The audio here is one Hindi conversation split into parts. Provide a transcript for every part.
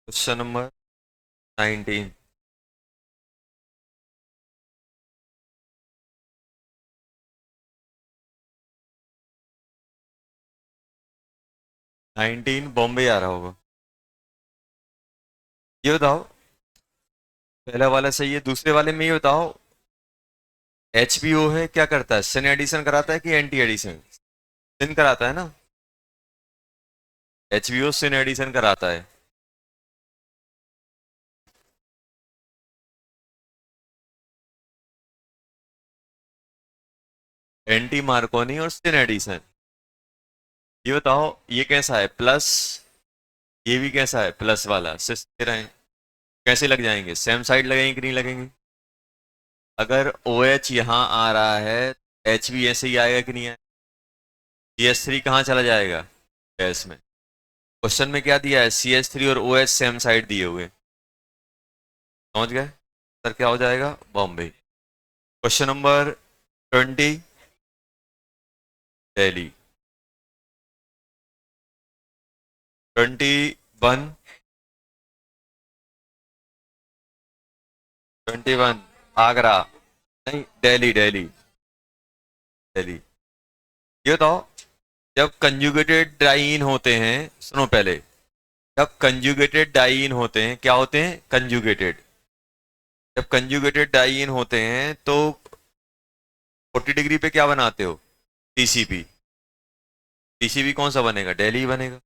Question number 19। बॉम्बे आ रहा होगा। ये बताओ, पहला वाला सही है, दूसरे वाले में ये बताओ, HBO है क्या करता है, सिन एडिशन कराता है कि एंटी एडिशन? सिन कराता है ना। HBO सिन एडिशन कराता है। एंटी मार्कोनी और सिन एडिशन। ये बताओ, ये कैसा है प्लस, ये भी कैसा है प्लस वाला, सिस दे रहे हैं, कैसे लग जाएंगे, सेम साइड लगेंगे कि नहीं लगेंगे? अगर OH यहाँ आ रहा है, H भी ऐसे ही आएगा कि नहीं आएगा? CS3 कहाँ चला जाएगा, गैस में। क्वेश्चन में क्या दिया है, CS3 और OH सेम साइड दिए हुए, समझ गए? सर क्या हो जाएगा, बॉम्बे। Question number 20, Delhi. 21, 21 आगरा, नहीं दिल्ली, दिल्ली, दिल्ली। ये बताओ, जब कंजुगेटेड डाइईन होते हैं, सुनो पहले, जब कंजुगेटेड डाइईन होते हैं, क्या होते हैं, कंजुगेटेड। जब कंजुगेटेड डाइईन होते हैं तो 40 डिग्री पे क्या बनाते हो, TCP। TCP कौन सा बनेगा, दिल्ली बनेगा।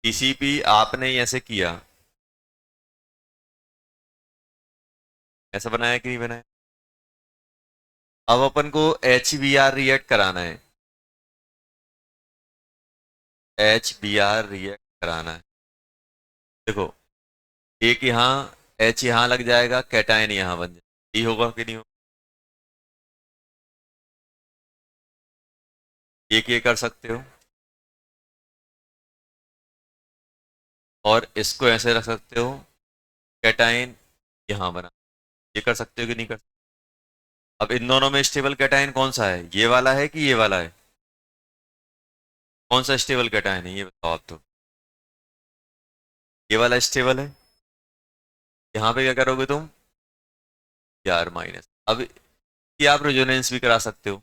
TCP आपने ऐसे किया, ऐसा बनाया कि नहीं बनाया? अब अपन को HBr रिएक्ट कराना है, HBr रिएक्ट कराना है। देखो, एक यहाँ, H यहाँ लग जाएगा, कैटायन यहाँ बन जाएगा, ये होगा कि नहीं होगा? ये कर सकते हो, और इसको ऐसे रख सकते हो, कैटायन यहाँ बना, ये कर सकते हो कि नहीं कर सकते? अब इन दोनों में स्टेबल कैटायन कौन सा है, ये वाला है कि ये वाला है? कौन सा स्टेबल कैटायन है ये बताओ आप तो। ये वाला स्टेबल है। यहाँ पे क्या करोगे तुम, यार माइनस। अब ये आप रेजोनेंस भी करा सकते हो,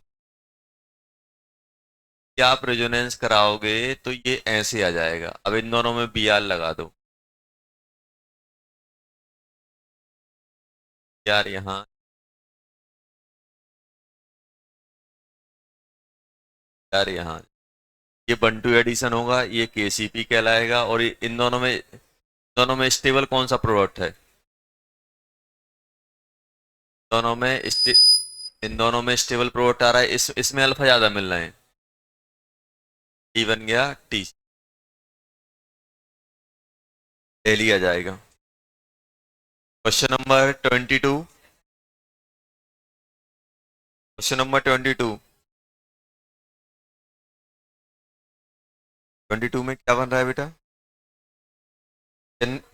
क्या आप रेजोनेंस कराओगे तो ये ऐसे आ जाएगा। अब इन दोनों में Br लगा दो, यार यहाँ, यार यहाँ, ये बंटू एडिशन होगा, ये KCP कहलाएगा, और इन दोनों में स्टेबल कौन सा प्रोडक्ट है, दोनों में इन दोनों में स्टेबल प्रोडक्ट आ रहा है, इसमें अल्फा ज्यादा मिल रहे हैं, T बन गया T, डेली आ जाएगा। Question number 22, question number 22। 22 में क्या बन रहा है बेटा,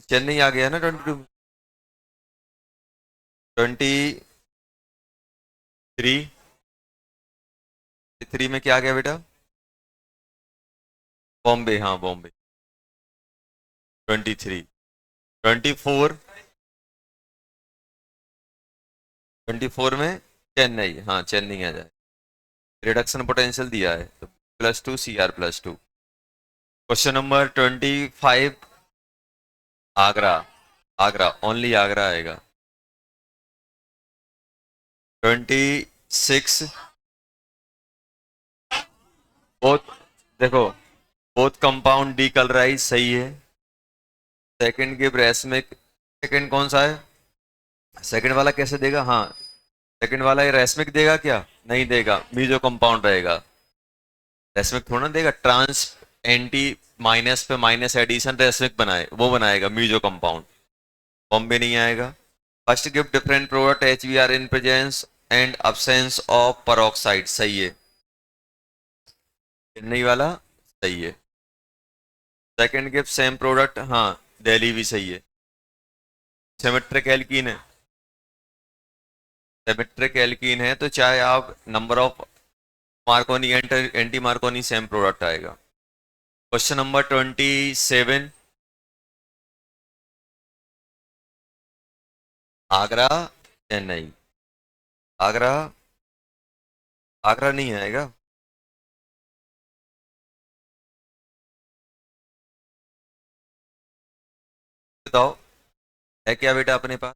चेन्नई आ गया ना 22 में। 23, 3 में क्या आ गया बेटा, बॉम्बे, हाँ बॉम्बे। 23, 24, 24 में चेन्नई, हाँ चेन्नई आ जाए। रिडक्शन पोटेंशियल दिया है तो +2 Cr+2। Question number 25, Agra, Agra only Agra आएगा। 26, बोथ, देखो, बोथ कंपाउंड डीकलराइज सही है। सेकंड गिव रेसमिक, सेकंड कौन सा है, सेकंड वाला कैसे देगा, हाँ सेकंड वाला ये रेसमिक देगा क्या, नहीं देगा, मीजो कंपाउंड रहेगा। रेसमिक थोड़ा ना देगा, ट्रांस एंटी माइनस पे माइनस एडिशन रेसमिक बनाए, वो बनाएगा मीजो कंपाउंड, बॉम्बे नहीं आएगा। First give different product HBr in presence and absence of peroxide, सही है, चेन्नई वाला सही है। सेकंड गिव सेम प्रोडक्ट, हाँ दिल्ली भी सही है। सिमेट्रिक एल्कीन है, सिमेट्रिक एल्कीन है तो चाहे आप number of Markovnikov anti Markovnikov same product आएगा। क्वेश्चन नंबर 27, आगरा चेन्नई, आगरा, आगरा नहीं आएगा। बताओ, है क्या बेटा अपने पास?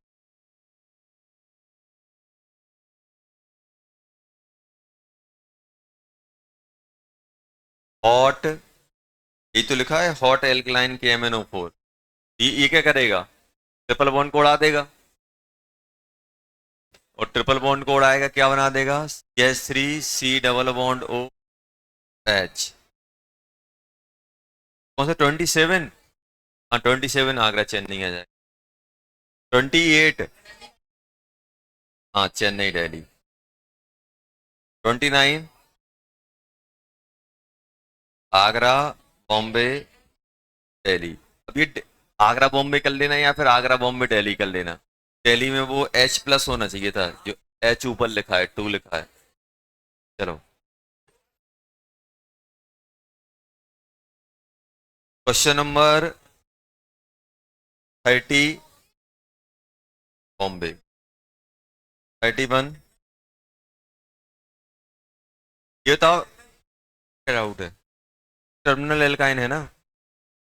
हॉट, ये तो लिखा है हॉट एल्कलाइन के MnO4। ये क्या करेगा? ट्रिपल बॉन्ड को उड़ा देगा, और ट्रिपल बॉन्ड को उड़ाएगा क्या बना देगा? CH3C double bond OH। कौन सा 27? हाँ 27 आगरा चेन्नई आ जाएगा। 28, हाँ चेन्नई दिल्ली। 29 आगरा बॉम्बे दिल्ली। अब ये आगरा बॉम्बे कर लेना या फिर आगरा बॉम्बे दिल्ली कर लेना। दिल्ली में वो H+ होना चाहिए था, जो H ऊपर लिखा है, 2 लिखा है। चलो, क्वेश्चन नंबर 30 बॉम्बे। 31, ये बताओ क्या डाउट है? टर्मिनल एल्काइन है ना,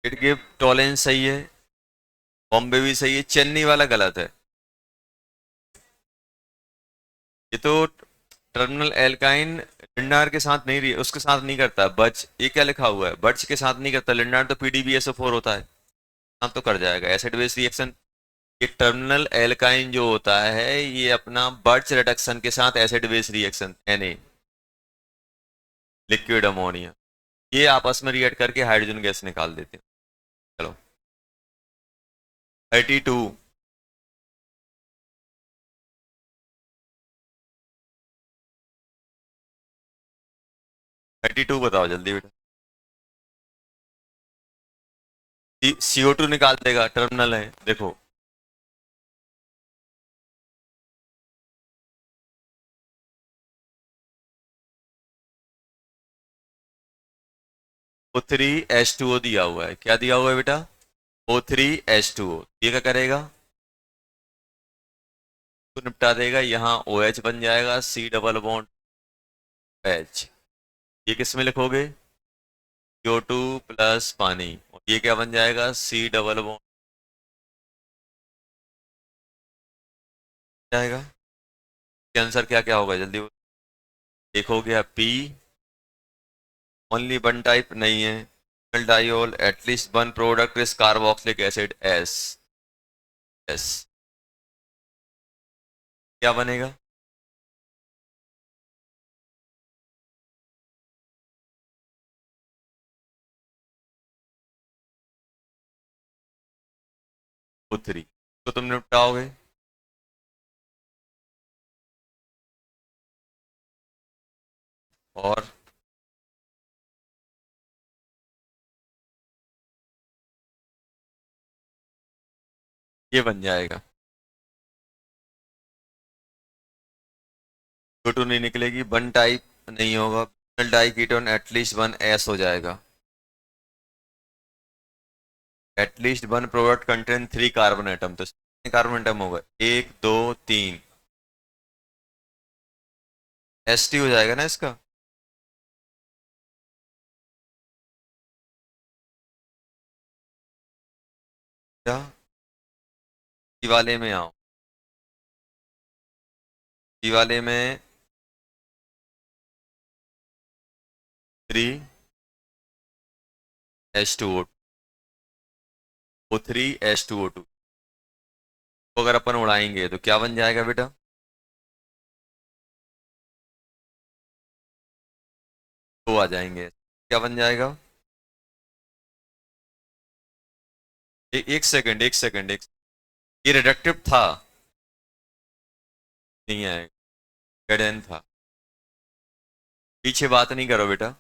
इट गिव टॉलेंस सही है, बॉम्बे भी सही है, चेन्नई वाला गलत है। ये तो टर्मिनल एल्काइन लिंडार के साथ नहीं रही, उसके साथ नहीं करता बच, ये क्या लिखा हुआ है, बच के साथ नहीं करता। लिंडार तो PDBSO4 होता है, साथ तो कर जाएगा एसिड बेस रिएक्शन। ये टर्मिनल एल्काइन जो होता है ये अपना बर्च रिडक्शन के साथ acid base reaction Na, liquid ammonia, ये आपस में रिएक्ट करके हाइड्रोजन गैस निकाल देते हैं। चलो, 32, 32 बताओ जल्दी बेटा। CO2 निकाल देगा, टर्मिनल है देखो। O3H2O दिया हुआ है, क्या दिया हुआ है बेटा? O3H2O, ये क्या करेगा? तो निपटा देगा, यहाँ OH बन जाएगा, C डबल बॉन्ड H। ये किस में लिखोगे? CO2 प्लस पानी, और ये क्या बन जाएगा? C डबल बॉन्ड जाएगा। आंसर क्या क्या होगा जल्दी बोलो। एक हो गया P, ओनली वन टाइप नहीं है, diol, at least one product is carboxylic acid S। S क्या बनेगा? O3 तो तुम निपटाओगे। और ये बन जाएगा, O2 नहीं निकलेगी, वन टाइप नहीं होगा, diketone at least one S हो जाएगा। At least one product contain 3 carbon atom, तो कार्बन एटम होगा 1 2 3, ST हो जाएगा ना इसका। क्या? ई वाले में आओ, ई वाले में 3H2O, O3H2O2 तो अगर अपन उड़ाएंगे तो क्या बन जाएगा बेटा? दो आ जाएंगे, क्या बन जाएगा? एक सेकंड, एक सेकंड, ये रिडक्टिव था, नहीं आएगा, डेड था। पीछे बात नहीं करो बेटा।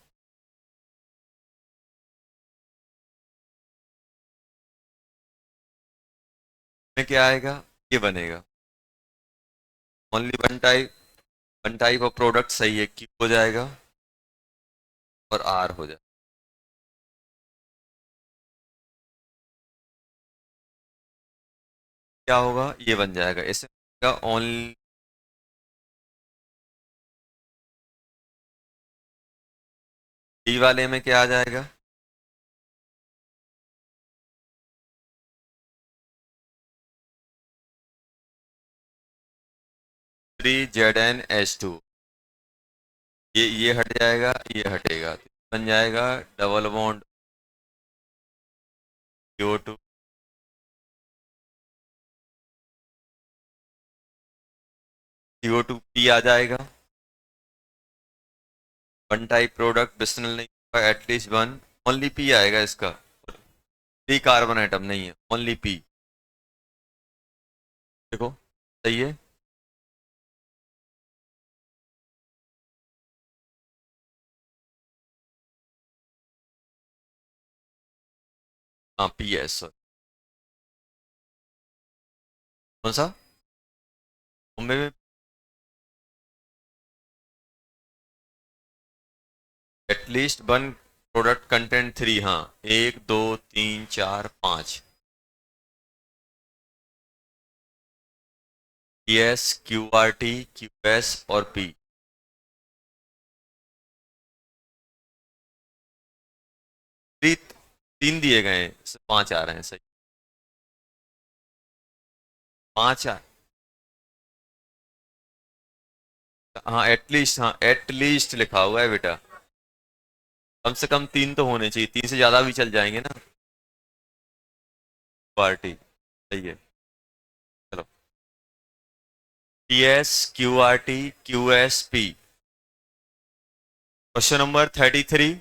में क्या आएगा? ये बनेगा, only one type of product सही है, Q हो जाएगा और R हो जाएगा। क्या होगा, ये बन जाएगा, इससे ओनली डी वाले में क्या आ जाएगा, 3 ZnH2। ये हट जाएगा, ये हटेगा, बन जाएगा double bond CO2। CO2 P आ जाएगा, वन टाइप प्रोडक्ट बिस्फेनॉल नहीं होगा, एटलीस्ट वन, ओनली P आएगा इसका, 3 कार्बन आइटम नहीं है, ओनली P। देखो सही है। हाँ PS, कौन सा, मुंबई में एटलीस्ट वन प्रोडक्ट कंटेंट 3, हाँ, 1 2 3 4 5, PS QRT QS और P। तीन दिए गए हैं, 5 आ रहे हैं, सही, 5 आ, हाँ एटलीस्ट, हाँ एटलीस्ट लिखा हुआ है बेटा, कम से कम 3 तो होने चाहिए, 3 से ज्यादा भी चल जाएंगे ना। पार्टी, सही है। चलो, PS QRT QSP। Question number 33।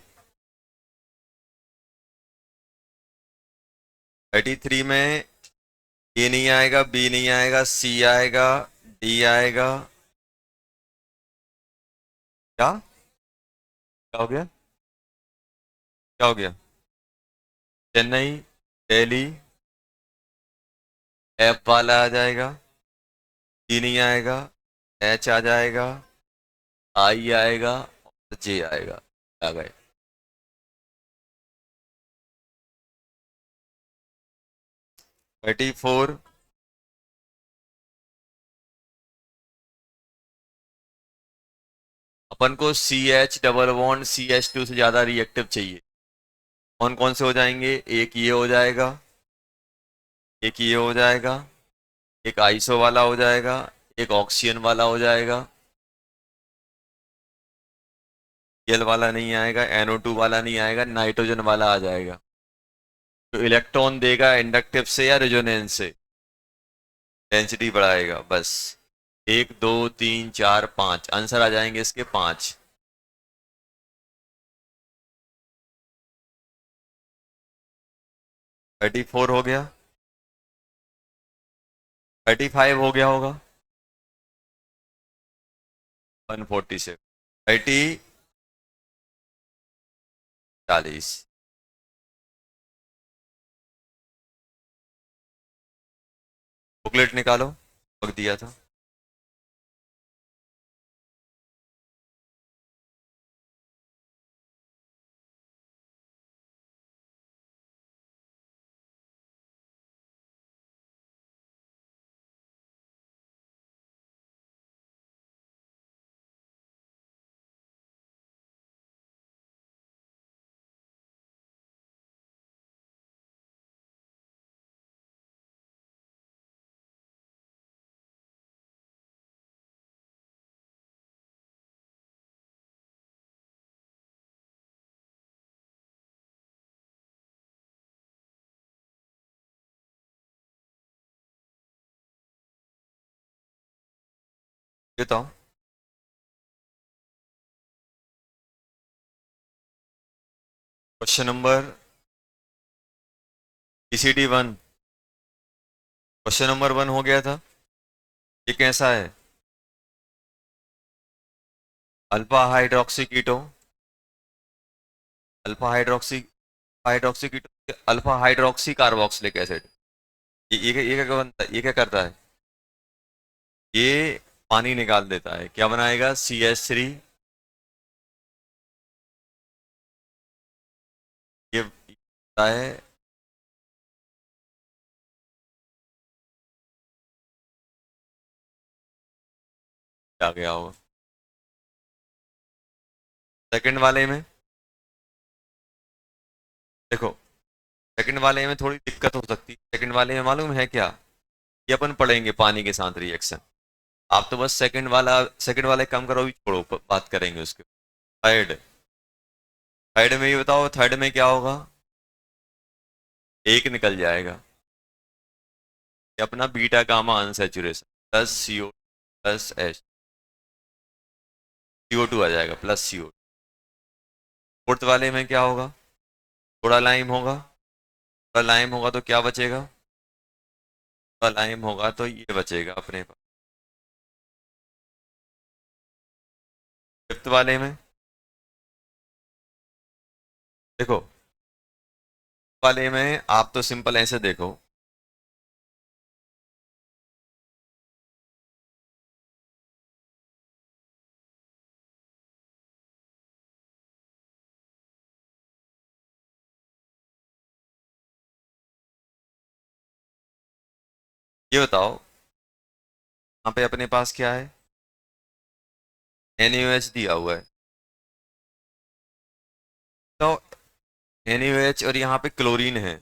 33 में ए नहीं आएगा, बी नहीं आएगा, सी आएगा, डी आएगा। क्या क्या हो गया, क्या हो गया, चेन्नई, दिल्ली, एफ वाला आ जाएगा, डी नहीं आएगा, एच आ जाएगा, आई आएगा और जे आएगा। आ गए। 34। अपन को CH डबल बॉन्ड CH2 से ज्यादा रिएक्टिव चाहिए। कौन कौन से हो जाएंगे, एक ये हो जाएगा, एक ये हो जाएगा, एक आइसो वाला हो जाएगा, एक ऑक्सीजन वाला हो जाएगा, एल वाला नहीं आएगा, NO2 वाला नहीं आएगा, नाइट्रोजन वाला आ जाएगा। तो इलेक्ट्रॉन देगा इंडक्टिव से या रेजोनेंस से, डेंसिटी बढ़ाएगा, बस। 1 2 3 4 5 आंसर आ जाएंगे इसके 5। 34 हो गया, 35 हो गया होगा, 147, 40। बुकलेट निकालो, वक्त दिया था। बताओ, question number PCT 1। Question number 1 हो गया था। ये कैसा है, अल्फा हाइड्रोक्सी कीटो, अल्फा हाइड्रोक्सी, हाइड्रोक्सी कीटो, अल्फा हाइड्रोक्सी कार्बोक्सिलिक एसिड। ये क्या बनता है, ये क्या करता है, ये पानी निकाल देता है, क्या बनाएगा, CH3। ये होता है आ गया होगा। सेकंड वाले में देखो, सेकंड वाले में थोड़ी दिक्कत हो सकती है। सेकंड वाले में मालूम है क्या, ये अपन पढ़ेंगे पानी के साथ रिएक्शन। आप तो बस सेकंड वाले काम करो, भी छोड़ो, बात करेंगे उसके। थर्ड, थर्ड में ये बताओ, थर्ड में क्या होगा? एक निकल जाएगा, ये अपना beta gamma unsaturation plus CO plus H, CO2 आ जाएगा प्लस CO। फोर्थ वाले में क्या होगा? थोड़ा लाइम होगा, थोड़ा लाइम होगा तो क्या बचेगा? थोड़ा लाइम होगा तो ये बचेगा अपने पास। फिफ्थ वाले में देखो, वाले में आप तो सिंपल ऐसे देखो, ये बताओ, यहाँ पे अपने पास क्या है? NaOH दिया हुआ है, तो NaOH और यहाँ पे क्लोरीन है,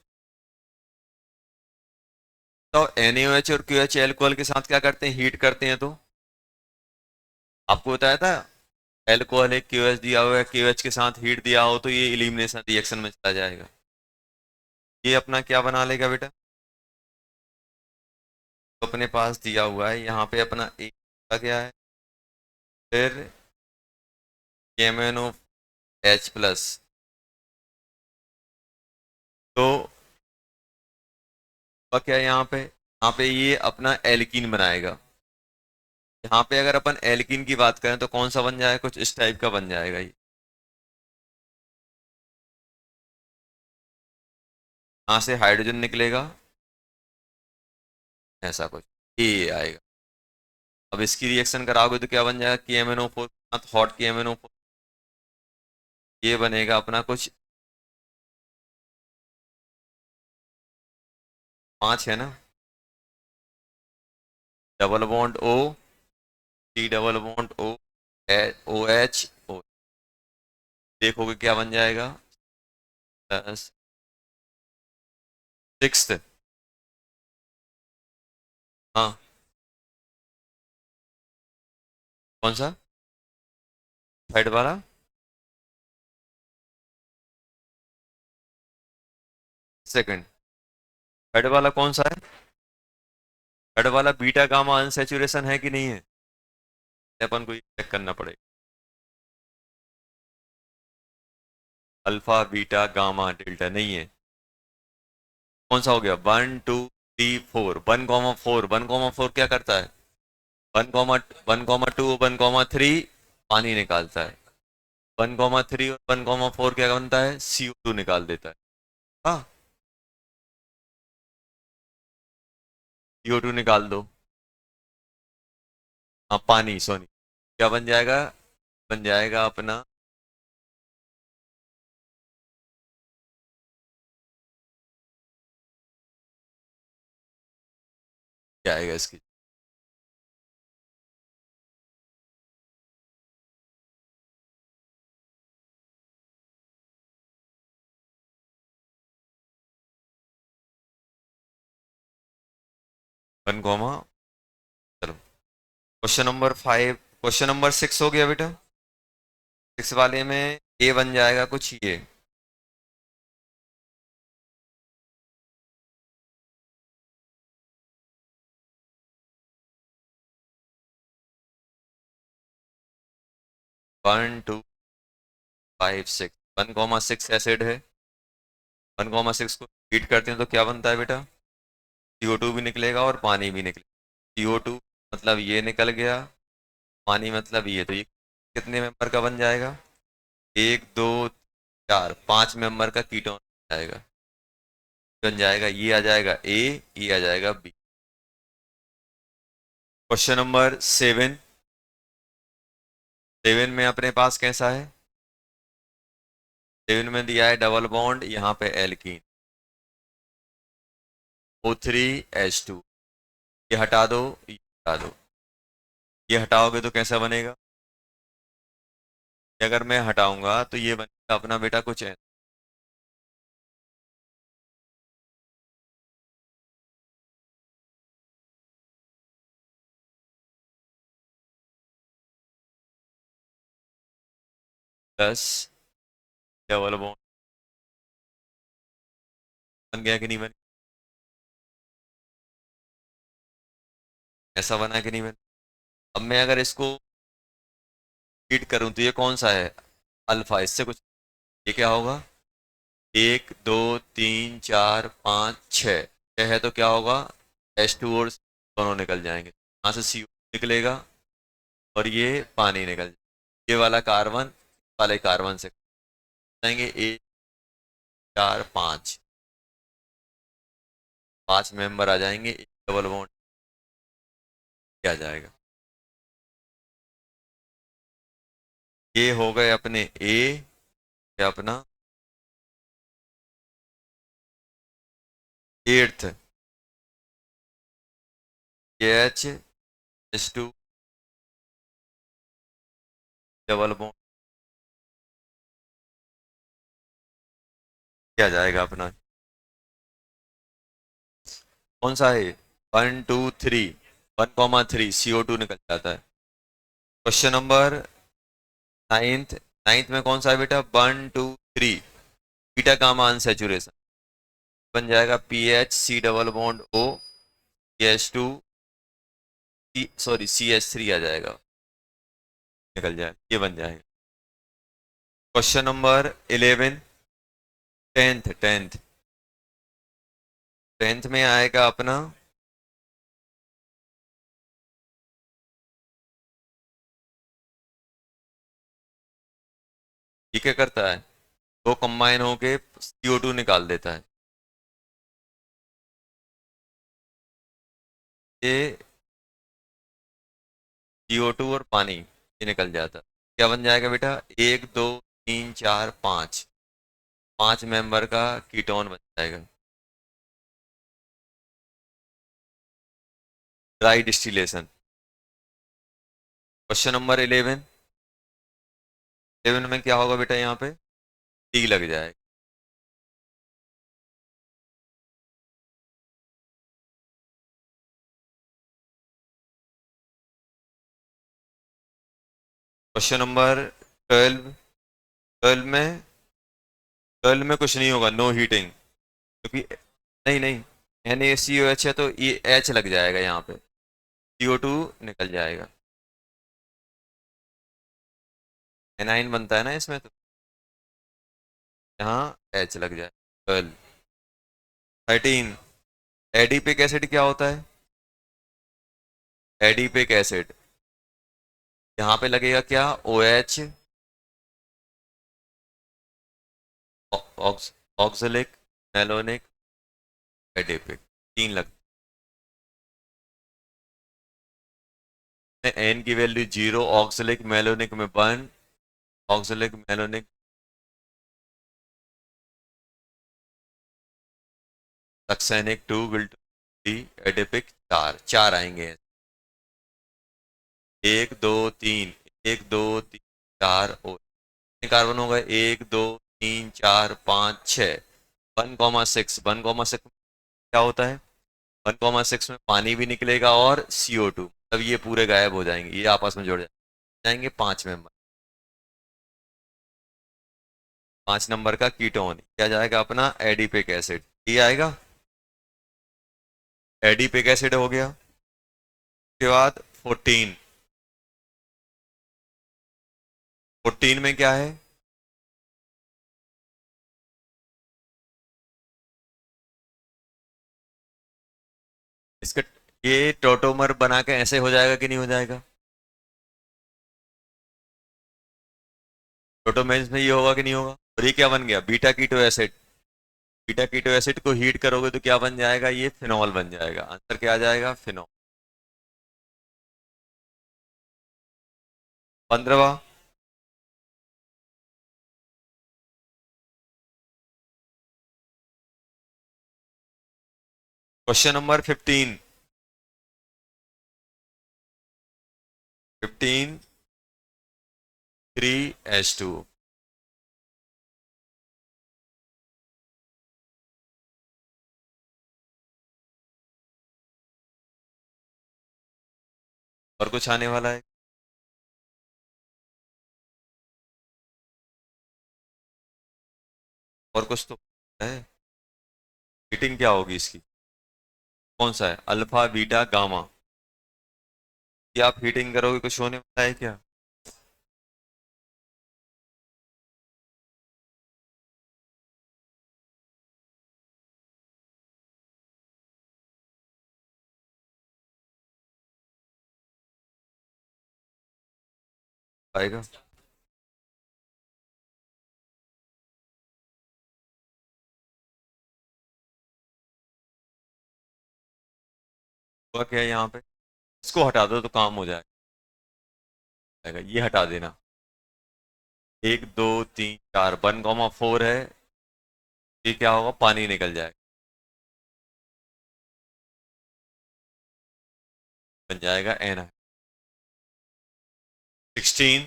तो NaOH और QH एल्कोहल के साथ क्या करते हैं? हीट करते हैं। तो आपको बताया था, एल्कोहल है, QH दिया हुआ है, QH के साथ हीट दिया हो तो ये इलिमिनेशन रिएक्शन में चला जाएगा। ये अपना क्या बना लेगा बेटा? तो अपने पास दिया हुआ है यहाँ पे अपना एक आ गया है, फिर KMnO H+, तो क्या है यहाँ पे ये अपना एल्कीन बनाएगा। यहाँ पे अगर अपन एल्कीन की बात करें तो कौन सा बन जाएगा? कुछ इस टाइप का बन जाएगा ये। यहाँ से हाइड्रोजन निकलेगा, ऐसा कुछ ये आएगा। अब इसकी रिएक्शन कराओगे तो क्या बन जाएगा? KMnO4 हॉट KMnO4, ये बनेगा अपना कुछ 5 है ना, double bond O, T double bond O, OH, देखोगे क्या बन जाएगा? प्लस सिक्स्थ, हाँ कौन सा? थर्ड वाला? सेकंड? थर्ड वाला कौन सा है? थर्ड वाला बीटा गामा अनसैचुरेशन है कि नहीं है? अपन को चेक करना पड़ेगा। अल्फा बीटा गामा डेल्टा नहीं है। कौन सा हो गया? 1 2 3 4, 1,4, 1,4 क्या करता है? 1,2, 1,3 पानी निकालता है। 1,3 और 1,4 क्या बनता है? CO2 निकाल देता है। हाँ, CO2 निकाल दो। हाँ पानी, सोनी, क्या बन जाएगा? बन जाएगा अपना, क्या आएगा इसकी? 1, चलो क्वेश्चन नंबर 6 हो गया बेटा। 6 वाले में ए बन जाएगा कुछ ये, 1 2 5 6, 1,6 एसिड है। 1,6 को हीट करते हैं तो क्या बनता है बेटा? CO2 भी निकलेगा और पानी भी निकलेगा। CO2 मतलब ये निकल गया, पानी मतलब ये, तो ये कितने मेंबर का बन जाएगा? 1 2 4 5 मेंबर का कीटोन जाएगा। बन जाएगा, ये आ जाएगा ए, ये आ जाएगा बी। क्वेश्चन नंबर 7, 7 में अपने पास कैसा है? 7 में दिया है डबल बॉन्ड, यहाँ पे एल्कीन, O3H2, ये हटा दो, ये हटा दो, ये हटाओगे तो कैसा बनेगा? ये अगर मैं हटाऊंगा तो ये बनेगा अपना बेटा कुछ है, प्लस डबल बॉन्ड, बन गया कि नहीं बन, ऐसा बना कि नहीं बन। अब मैं अगर इसको रीड करूं तो ये कौन सा है? अल्फा, इससे कुछ, ये क्या होगा? 1 2 3 4 5 6, छः है तो क्या होगा? H2 और दोनों निकल जाएंगे, यहाँ से CO निकलेगा और ये पानी निकल जाएगा। ये वाला कार्बन वाले कार्बन से जाएंगे, 1 4 5, 5 मेंबर आ जाएंगे, डबल बॉन्ड आ जाएगा। ये हो गए अपने ए, ये अपना 8th, ये H2 डबल बॉन्ड क्या जाएगा अपना, कौन सा है? 1 2 3, 1 3 CO2 निकल जाता है। क्वेश्चन नंबर नाइन्थ, नाइन्थ में कौन सा है बेटा? 1 2 3, बीटा गामा अनसैचुरेशन, बन जाएगा PH C double bond O, CH2, sorry CH3 आ जाएगा, निकल जाएगा, ये बन जाएगा। क्वेश्चन नंबर 11, टेंथ, टेंथ में आएगा अपना, ये क्या करता है? दो कंबाइन होके CO2 निकाल देता है, ये CO2 और पानी ये निकल जाता है। क्या बन जाएगा बेटा? 1 2 3 4 5, 5 मेंबर का कीटोन बन जाएगा, ड्राई डिस्टिलेशन। क्वेश्चन नंबर 11, 11 में क्या होगा बेटा? यहाँ पे टी लग जाएगा। क्वेश्चन नंबर 12, 12 में, 12 में कुछ नहीं होगा, नो हीटिंग, क्योंकि नहीं नहीं, NaCOH है तो ये H लग जाएगा, यहाँ पे CO2 निकल जाएगा, एनाइन बनता है ना इसमें, तो यहाँ H लग जाए। 12, 13, एडिपिक एसिड क्या होता है? एडिपिक एसिड, यहाँ पे लगेगा क्या? OH, ऑक्सलिक, मेलोनिक, एडिपिक, तीन लगते हैं। एन की वैल्यू 0, ऑक्सलिक मेलोनिक में 1, oxalic malonic, succinic 2, wilt 3, adipic 4, 4 आएंगे। 1 2 3, 1 2 3 4 और कार्बन होगा 1 2 3 4 5 6, 1,6, 1,6 क्या होता है? 1,6 में पानी भी निकलेगा और CO2, तब ये पूरे गायब हो जाएंगे, ये आपस में जुड़ जाएंगे, 5 मेंबर। 5 नंबर का कीटोन क्या जाएगा अपना? एडिपिक एसिड, ये आएगा, एडिपिक एसिड हो गया। उसके बाद 14, 14 में क्या है? इसका, ये टोटोमर बना के ऐसे हो जाएगा कि नहीं हो जाएगा? टोटोमेर में ये होगा कि नहीं होगा? और ये क्या बन गया? Beta keto acid, beta keto acid को हीट करोगे तो क्या बन जाएगा? ये फिनॉल बन जाएगा, आंसर क्या आ जाएगा? फिनॉल। 15वां, क्वेश्चन नंबर 15, 15 3H2। और कुछ आने वाला है? और कुछ तो है। हीटिंग क्या होगी इसकी? कौन सा है? Alpha beta gamma. क्या आप हीटिंग करोगे कुछ होने वाला है क्या? आएगा। हुआ क्या है यहाँ पे? इसको हटा दो तो काम हो जाएगा। ये हटा देना। 1 2 3 4 1,4 है। ये क्या होगा? पानी निकल जाएगा। बन जाएगा एन। 16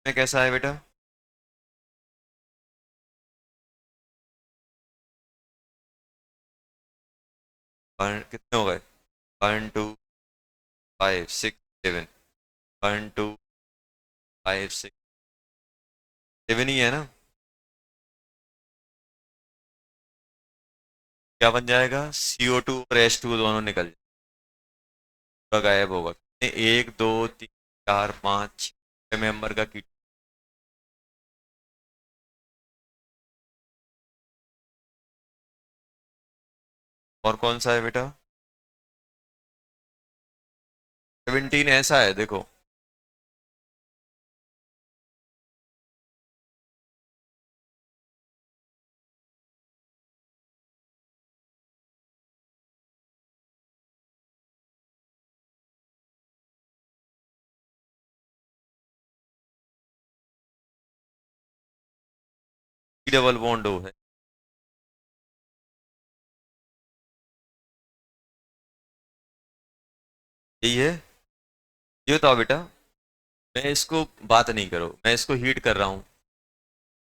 में कैसा है बेटा? कितने हो गए? 1 2 5 6 7। 1 2 5 6 7 ही है ना? क्या बन जाएगा? CO2 और H2 दोनों निकल जाएगा। पूरा गायब होगा। 1 2 3 4 5 6 मेंबर का कीट। और कौन सा है बेटा? 17 ऐसा है देखो। डबल बॉन्ड हो है। यही है। ये बताओ बेटा। मैं इसको बात नहीं करो, मैं इसको हीट कर रहा हूँ।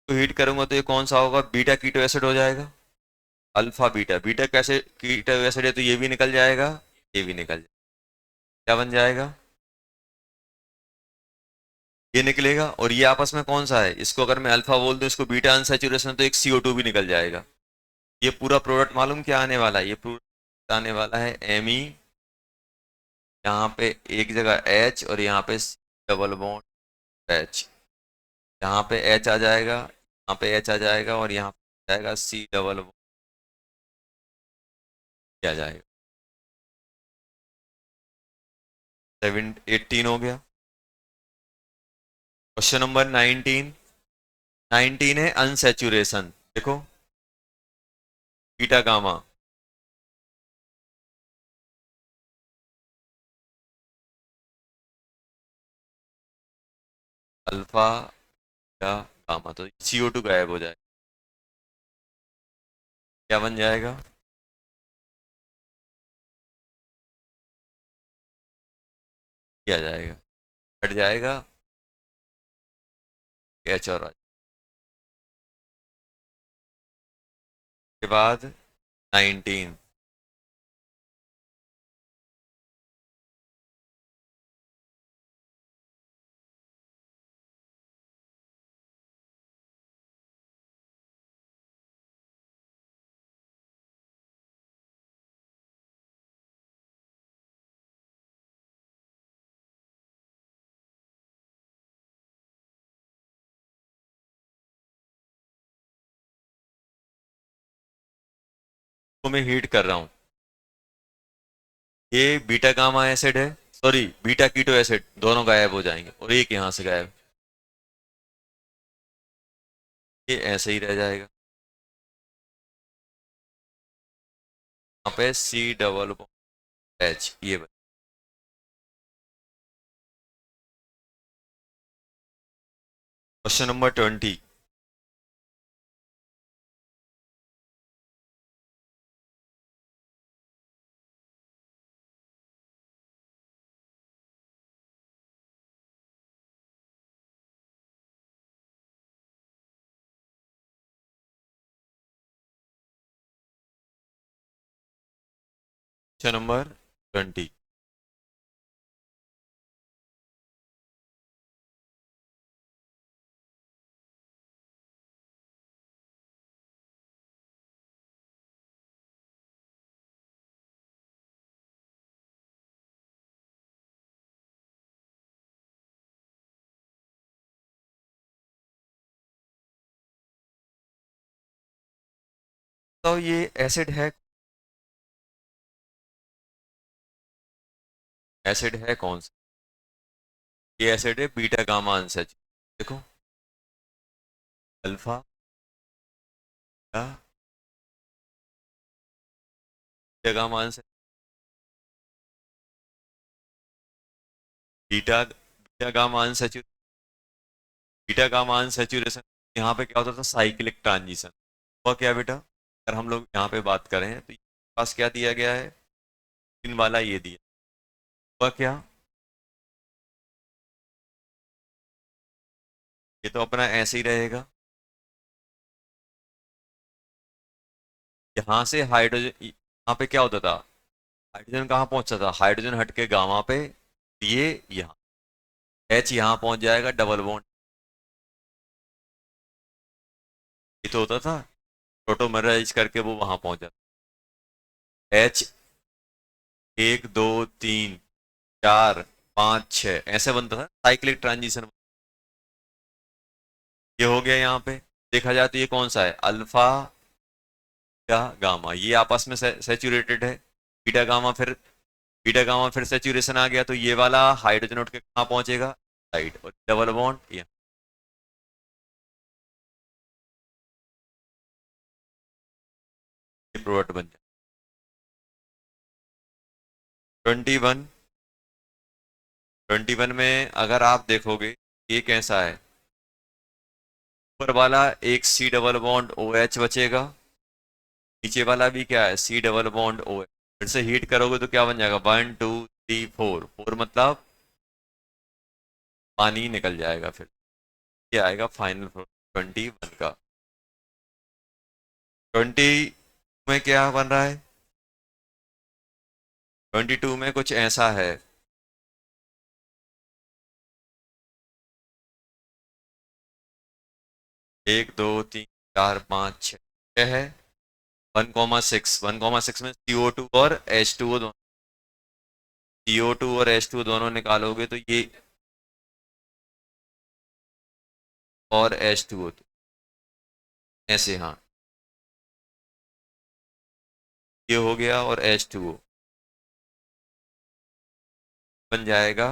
तो हीट करूंगा तो ये कौन सा होगा? बीटा कीटो एसिड हो जाएगा। अल्फा बीटा, बीटा कैसे कीटो एसिड है तो ये भी निकल जाएगा। ये भी निकल जाएगा। क्या बन जाएगा? ये निकलेगा। और ये आपस में कौन सा है? इसको अगर मैं अल्फा बोल दूं, इसको बीटा अनसैचुरेशन, तो एक CO2 भी निकल जाएगा। ये पूरा प्रोडक्ट मालूम क्या आने वाला है? ये प्रोडक्ट आने वाला है Me। यहाँ पे एक जगह H और यहाँ पे डबल बॉन्ड H। यहाँ पे H आ जाएगा, यहाँ पे H आ जाएगा और यहाँ पे जाएगा C डबल बॉन्ड। आ जाएगा। 18 हो गया। Question number 19। 19 है अनसैचुरेशन। देखो, beta gamma. Alpha beta gamma, तो CO2 गायब हो जाएगा। क्या बन जाएगा? क्या जाएगा? हट जाएगा। H और I के बाद 19। तो मैं हीट कर रहा हूँ। ये बीटा गामा एसिड है, सॉरी बीटा कीटो एसिड, दोनों गायब हो जाएंगे और एक यहाँ से गायब। ये ऐसे ही रह जाएगा। यहाँ पे C डबल H ये। Question number 20। Question number 20। तो ये एसिड है, एसिड है कौन सा? ये एसिड है बीटा गामा अनसैचुरेटेड। देखो, alpha, beta gamma unsaturated, beta beta gamma unsaturated, beta gamma unsaturation. यहाँ पे क्या होता था? Cyclic transition. वह क्या बेटा, अगर हम लोग यहाँ पे बात करें तो ये पास क्या दिया गया है? इन वाला ये दिया, वह क्या? ये तो अपना ऐसे ही रहेगा। यहाँ से हाइड्रोजन, यहाँ पे क्या होता था? हाइड्रोजन कहाँ पहुंचता था? हाइड्रोजन हट के गामा पे, ये यहाँ एच यहाँ पहुंच जाएगा, डबल बॉन्ड। ये तो होता था, प्रोटोमराइज करके वो वहां पहुंच जाता। एच 1 2 3 4 5 6 ऐसे बनता था साइक्लिक ट्रांजिशन। ये हो गया। यहाँ पे देखा जाए तो ये कौन सा है? अल्फा या गामा, ये आपस में सेचुरेटेड है। बीटा गामा फिर, बीटा गामा फिर सेचुरेशन आ गया, तो ये वाला हाइड्रोजन उठ के कहाँ पहुंचेगा? साइड, और डबल बॉन्ड ये प्रोडक्ट बन जाए। 21, 21 में अगर आप देखोगे ये कैसा है? ऊपर वाला एक C double bond O H बचेगा, नीचे वाला भी क्या है? C double bond O H. फिर से हीट करोगे तो क्या बन जाएगा? 1 2 3 4, 4 मतलब पानी निकल जाएगा। फिर ये आएगा फाइनल 21 का। 20 में क्या बन रहा है? 22 में कुछ ऐसा है, 1 2 3 4 5 6 है। 1,6, 1,6 में CO2 और H2O दोनों, CO2 और H2O दोनों निकालोगे तो ये, और H2O तो ऐसे, हाँ ये हो गया, और H2O बन जाएगा।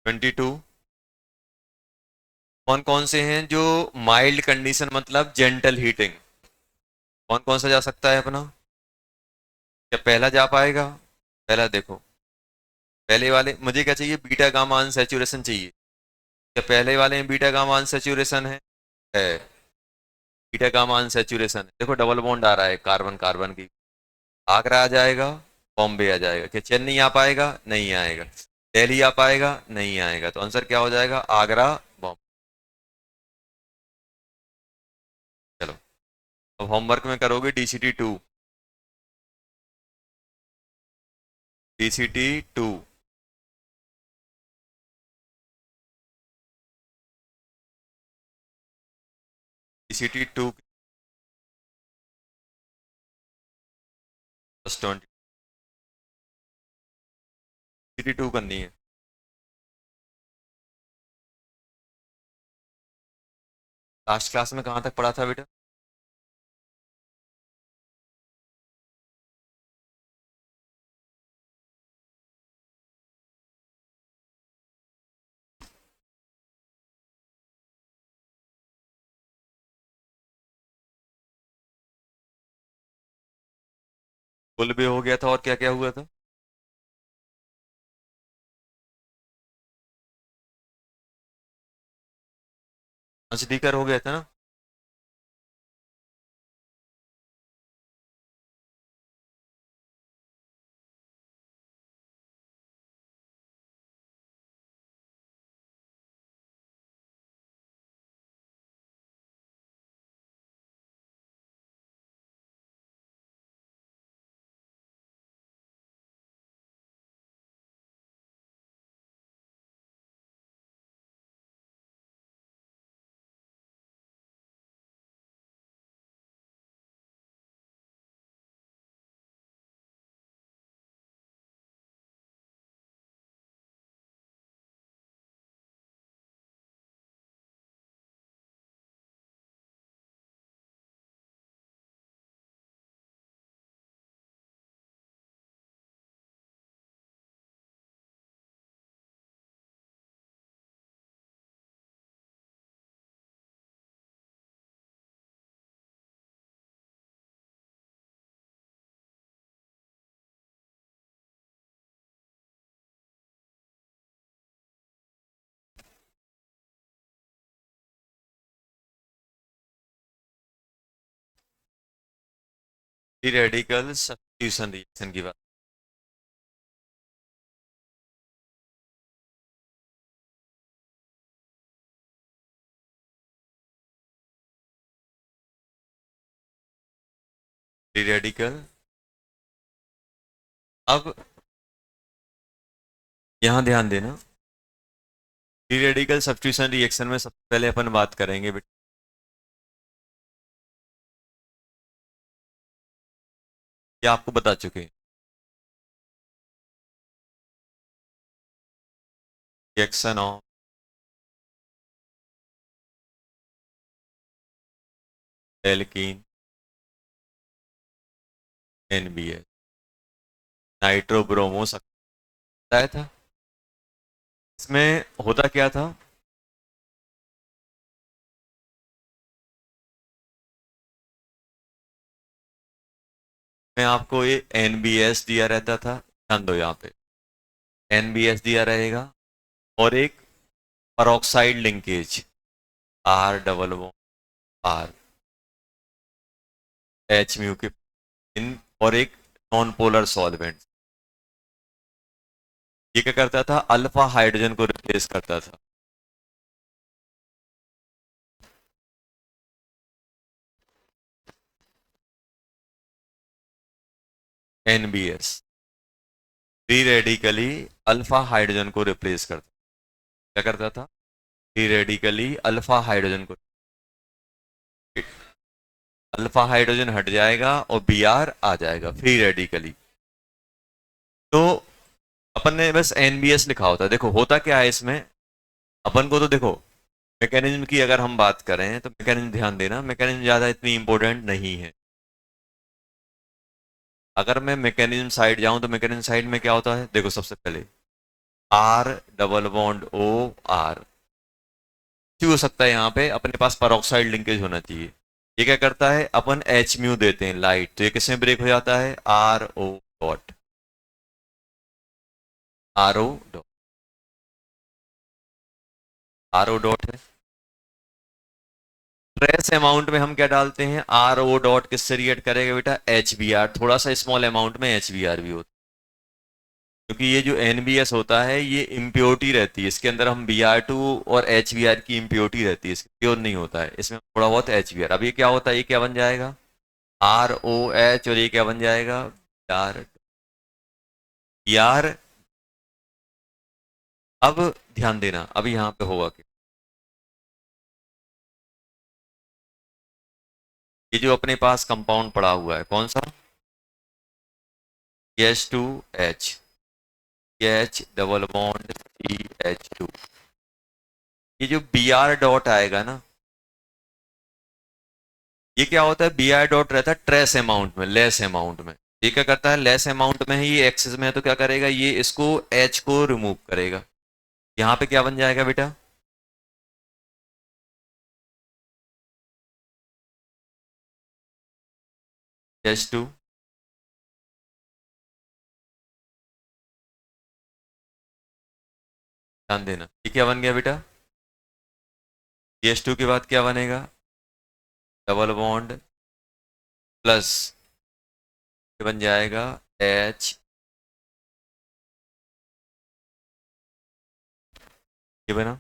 22 कौन कौन से हैं जो माइल्ड कंडीशन मतलब जेंटल हीटिंग, कौन कौन सा जा सकता है अपना? क्या पहला जा पाएगा? पहला देखो, पहले वाले मुझे क्या चाहिए? बीटा गामा अनसैचुरेशन चाहिए। क्या पहले वाले में बीटा गामा अनसैचुरेशन है? बीटा गामा अनसैचुरेशन है। देखो डबल बॉन्ड आ रहा है कार्बन कार्बन की। आगरा आ जाएगा, बॉम्बे आ जाएगा। क्या चेन्नई आ पाएगा? नहीं आएगा। दिल्ली आ पाएगा? नहीं आएगा। तो आंसर क्या हो जाएगा? आगरा, बॉम्बे। चलो, अब होमवर्क में करोगे DCT 2, DCT 2। DCT 2 +20, DCT 2 करनी है। लास्ट क्लास में कहाँ तक पढ़ा था बेटा? कुल भी हो गया था, और क्या क्या हुआ था? नजदीकर हो गया था ना? फ्री रेडिकल सब्स्टिट्यूशन रिएक्शन की बात। फ्री रेडिकल, अब यहाँ ध्यान देना, फ्री रेडिकल सब्स्टिट्यूशन रिएक्शन में सबसे पहले अपन बात करेंगे बेटा, ये आपको बता चुके हैं, रिएक्शन ऑफ एल्कीन एनबीएच, नाइट्रोब्रोमो बताया था। इसमें होता क्या था, मैं आपको ये एनबीएस दिया रहता था, ध्यान दो यहाँ पे, एनबीएस दिया रहेगा और एक peroxide linkage R double O R H mu के इन, और एक नॉन पोलर सॉल्वेंट, ये क्या करता था, अल्फा हाइड्रोजन को रिप्लेस करता था। NBS free radically alpha hydrogen को रिप्लेस करता, क्या करता था, फ्री रेडिकली अल्फा हाइड्रोजन को, अल्फा हाइड्रोजन हट जाएगा और बी आर आ जाएगा फ्री रेडिकली। तो अपन ने बस एनबीएस लिखा होता है, देखो होता क्या है इसमें, अपन को तो देखो मैकेनिज्म की अगर हम बात करें तो मैकेनिज्म ध्यान देना, मैकेनिज्म ज़्यादा इतनी इंपॉर्टेंट नहीं है। अगर मैं मैकेनिज्म साइड जाऊं तो मैकेनिज्म साइड में क्या होता है, देखो सबसे पहले R double bond O R हो सकता है, यहाँ पे अपने पास पेरोक्साइड लिंकेज होना चाहिए। ये क्या करता है, अपन एच म्यू देते हैं लाइट, तो ये किसमें ब्रेक हो जाता है, R O dot, R O dot, R O dot है। ट्रेस अमाउंट में हम क्या डालते हैं, आर ओ डॉट किससे रिएक्ट करेगा बेटा, एच बी आर, थोड़ा सा स्मॉल अमाउंट में एच बी आर भी होता है, क्योंकि ये जो एनबीएस होता है ये इम्प्योरिटी रहती है, इसके अंदर हम बी आर टू और एच बी आर की इम्प्योरिटी रहती है, इसमें प्योर नहीं होता है, इसमें थोड़ा बहुत एच बी आर। अब ये क्या होता है, ये क्या बन जाएगा, आर ओ एच, और ये क्या बन जाएगा, आर यार। अब ध्यान देना, अब यहाँ पे होगा कि ये जो अपने पास कंपाउंड पड़ा हुआ है कौन सा, H two H, H double bond C H two, ये जो बी आर डॉट आएगा ना, ये क्या होता है, बी आर डॉट रहता है ट्रेस अमाउंट में, लेस अमाउंट में, ये क्या करता है, लेस अमाउंट में है, ये एक्सेस में है, तो क्या करेगा, ये इसको एच को रिमूव करेगा, यहाँ पे क्या बन जाएगा बेटा, एच टू, ध्यान देना, ये क्या बन गया बेटा, एच टू के बाद क्या बनेगा, डबल बॉन्ड प्लस, ये बन जाएगा एच, ये बना,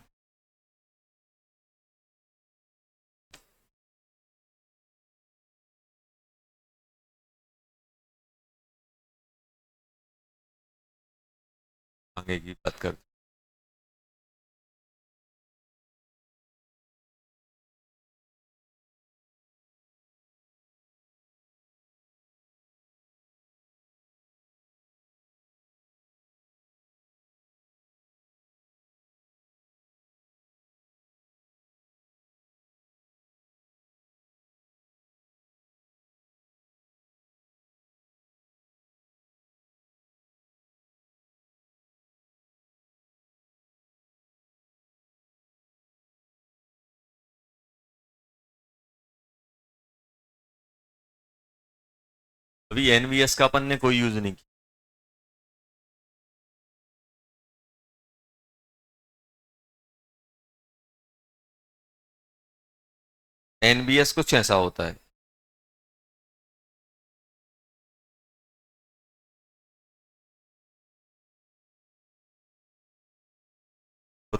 आगे की बात कर, अभी एनवीएस का अपन ने कोई यूज नहीं किया, एनबीएस कुछ ऐसा होता है,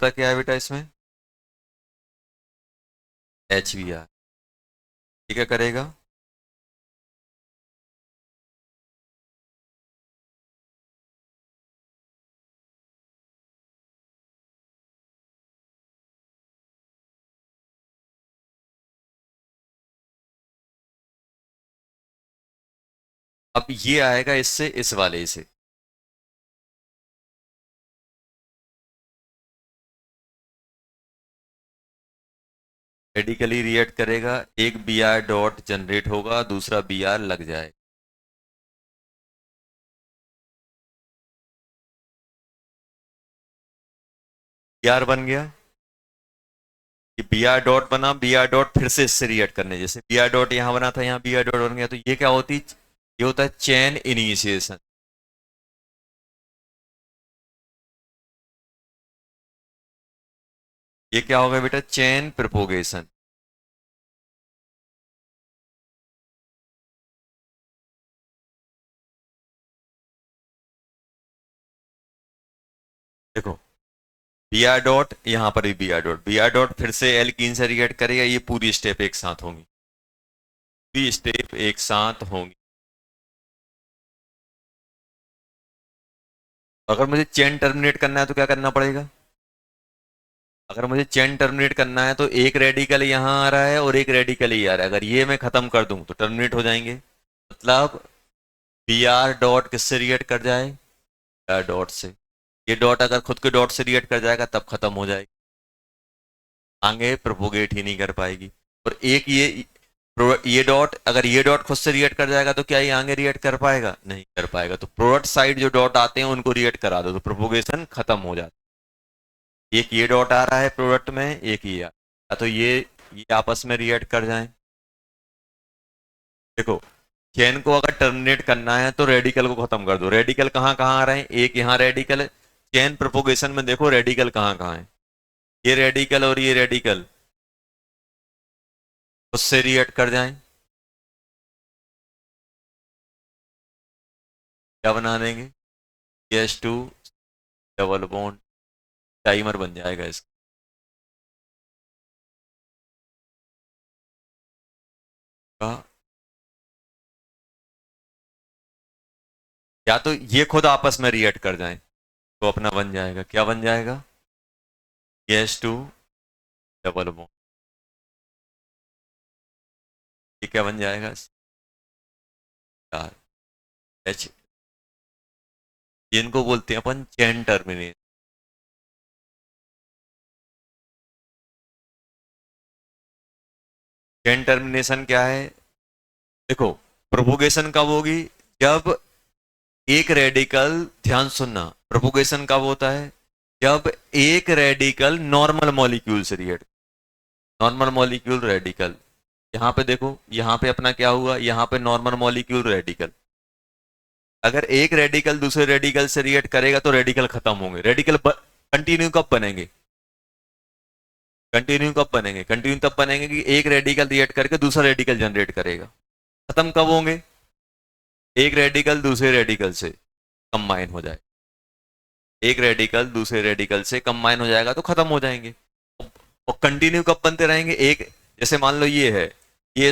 होता क्या है बेटा इसमें, HBr। ये क्या करेगा, अब ये आएगा इससे इस वाले से, रेडिकली रिएक्ट करेगा, एक Br डॉट जनरेट होगा, दूसरा Br लग जाएगा। Br बन गया, ये Br डॉट बना, Br डॉट फिर से इससे रिएक्ट करने, जैसे Br डॉट यहाँ बना था, यहाँ Br डॉट बन गया, तो ये क्या होती, ये होता है चेन इनिशिएशन। ये क्या होगा बेटा, चेन प्रोपोगेशन। देखो Br डॉट, यहाँ पर भी Br डॉट फिर से एल्कीन से रिएक्ट करेगा, ये पूरी स्टेप एक साथ होंगी, पूरी स्टेप एक साथ होंगी। अगर मुझे चेन टर्मिनेट करना है तो क्या करना पड़ेगा, अगर मुझे चेन टर्मिनेट करना है तो एक रेडिकल यहाँ आ रहा है और एक रेडिकल ही आ रहा है, अगर ये मैं खत्म कर दूं तो टर्मिनेट हो जाएंगे। मतलब Br डॉट किससे रिएक्ट कर जाए, Br डॉट से, ये डॉट अगर खुद के डॉट से रिएक्ट कर जाएगा तब खत्म हो जाएगी, आगे प्रोपोगेट ही नहीं कर पाएगी। और एक ये डॉट, अगर ये डॉट खुद से रिएक्ट कर जाएगा तो क्या ये आगे रिएक्ट कर पाएगा, नहीं कर पाएगा। तो प्रोडक्ट साइड जो डॉट आते हैं उनको रिएक्ट करा दो तो प्रोपोगेशन खत्म हो जाता है। एक ये डॉट आ रहा है प्रोडक्ट में, एक ये आ रहा है, तो ये आपस में रिएक्ट कर जाएं। देखो चेन को अगर टर्मिनेट करना है तो रेडिकल को खत्म कर दो, रेडिकल कहाँ कहाँ आ रहे हैं, एक यहाँ रेडिकल, चेन प्रोपोगेशन में देखो रेडिकल कहाँ कहाँ है, ये रेडिकल और ये रेडिकल उससे रिएक्ट कर जाएं, क्या बना देंगे, H2 डबल बॉन्ड, टाइमर बन जाएगा इसका। या तो ये खुद आपस में रिएक्ट कर जाएं तो अपना बन जाएगा, क्या बन जाएगा, H2 डबल बॉन्ड, ये क्या बन जाएगा, H, इनको बोलते हैं अपन चेन टर्मिनेशन। चेन टर्मिनेशन क्या है, देखो प्रोपोगेशन कब होगी, जब एक रेडिकल, ध्यान सुनना, प्रोपोगेशन कब होता है, जब एक रेडिकल नॉर्मल मॉलिक्यूल से रिएक्ट, नॉर्मल मॉलिक्यूल रेडिकल, यहाँ पे देखो, यहाँ पे अपना क्या हुआ, यहाँ पे नॉर्मल मॉलिक्यूल रेडिकल, अगर एक रेडिकल दूसरे रेडिकल से रिएक्ट करेगा तो रेडिकल खत्म होंगे, रेडिकल कंटिन्यू कब बनेंगे, कंटिन्यू कब बनेंगे, कंटिन्यू तब बनेंगे कि एक रेडिकल रिएक्ट करके दूसरा रेडिकल जनरेट करेगा। खत्म कब होंगे, एक रेडिकल दूसरे रेडिकल से कंबाइन हो जाए, एक रेडिकल दूसरे रेडिकल से कंबाइन हो जाएगा तो खत्म हो जाएंगे। और कंटिन्यू कब बनते रहेंगे, एक, जैसे मान लो ये है, ये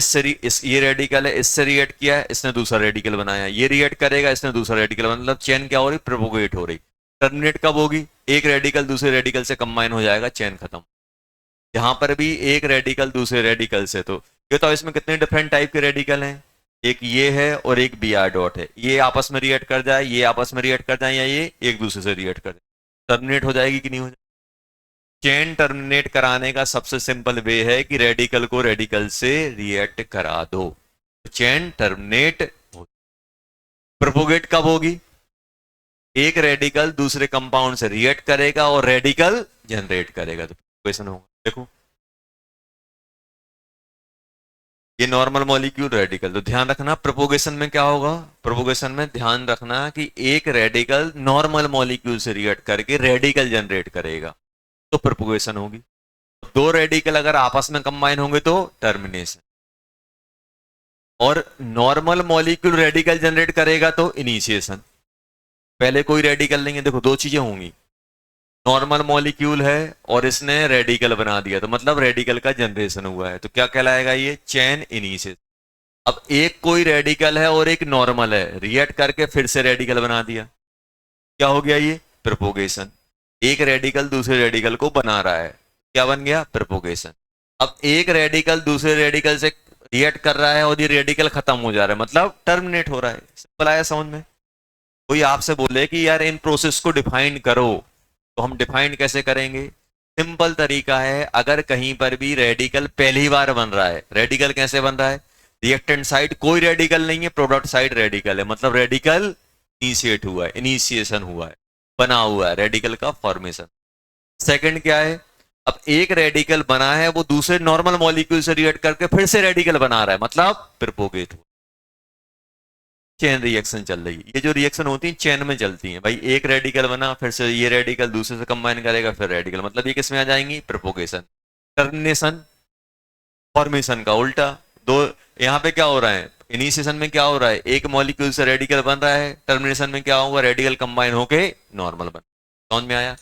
ये रेडिकल है, इससे रिएक्ट किया है, इसने दूसरा रेडिकल बनाया, ये रिएक्ट करेगा, इसने दूसरा रेडिकल बनाया, मतलब चेन क्या हो रही, प्रोपोगेट हो रही। टर्मिनेट कब होगी, एक रेडिकल दूसरे रेडिकल से कंबाइन हो जाएगा, चेन खत्म। यहाँ पर भी एक रेडिकल दूसरे रेडिकल से, तो ये तो इसमें कितने डिफरेंट टाइप के रेडिकल हैं, एक ये है और एक Br डॉट है, ये आपस में रिएक्ट कर जाए, ये आपस में रिएक्ट कर जाए, या ये एक दूसरे से रिएक्ट कर जाए, टर्मिनेट हो जाएगी कि नहीं हो जाएगी। चेन टर्मिनेट कराने का सबसे सिंपल वे है कि रेडिकल को रेडिकल से रिएक्ट करा दो, चेन टर्मिनेट हो। प्रोपोगेट कब होगी, एक रेडिकल दूसरे कंपाउंड से रिएक्ट करेगा और रेडिकल जनरेट करेगा तो प्रोपोगेशन होगा। देखो ये नॉर्मल मॉलिक्यूल रेडिकल, तो ध्यान रखना प्रोपोगेशन में क्या होगा, प्रोपोगेशन में ध्यान रखना कि एक रेडिकल नॉर्मल मॉलिक्यूल से रिएक्ट करके रेडिकल जनरेट करेगा तो प्रोपोगेशन होगी, दो रेडिकल अगर आपस में कंबाइन होंगे तो टर्मिनेशन, और नॉर्मल मॉलिक्यूल रेडिकल जनरेट करेगा तो इनिशिएशन। पहले कोई रेडिकल नहीं है, देखो दो चीजें होंगी, नॉर्मल मॉलिक्यूल है और इसने रेडिकल बना दिया, तो मतलब रेडिकल का जनरेशन हुआ है, तो क्या कहलाएगा ये? Chain initiation. अब एक कोई रेडिकल है और एक नॉर्मल है, रिएक्ट करके फिर से रेडिकल बना दिया, क्या हो गया ये? प्रोपोगेशन। एक रेडिकल दूसरे रेडिकल को बना रहा है, क्या बन गया? प्रोपोगेशन। अब एक रेडिकल दूसरे रेडिकल से रिएक्ट कर रहा है और ये रेडिकल खत्म हो जा रहा है, मतलब टर्मिनेट हो रहा है। सिंपल आया समझ में? कोई आपसे बोले कि यार इन प्रोसेस को डिफाइन करो, तो हम डिफाइन कैसे करेंगे? सिंपल तरीका है, अगर कहीं पर भी रेडिकल पहली बार बन रहा है, रेडिकल कैसे बन रहा है? रिएक्टेंट साइड कोई रेडिकल नहीं है, प्रोडक्ट साइड रेडिकल है, मतलब रेडिकल इनिशिएट हुआ है, इनिशिएशन हुआ है, बना हुआ है रेडिकल का फॉर्मेशन। सेकंड क्या है? अब एक रेडिकल बना है, वो दूसरे नॉर्मल मॉलिक्यूल से रिएक्ट करके फिर से रेडिकल बना रहा है, मतलब प्रोपोगेट हुआ। चेन रिएक्शन चल रही है। ये जो रिएक्शन होती है चेन में चलती है भाई, एक रेडिकल बना, फिर से ये रेडिकल दूसरे से कंबाइन करेगा, फिर रेडिकल, मतलब ये किस में आ जाएंगी? प्रोपोगेशन। टर्मिनेशन फॉर्मेशन का उल्टा। दो, यहाँ पे क्या हो रहा है? इनिशिएशन में क्या हो रहा है? एक मॉलिक्यूल से रेडिकल बन रहा है, टर्मिनेशन में क्या होगा? रेडिकल कंबाइन होके नॉर्मल बन। समझ में आया?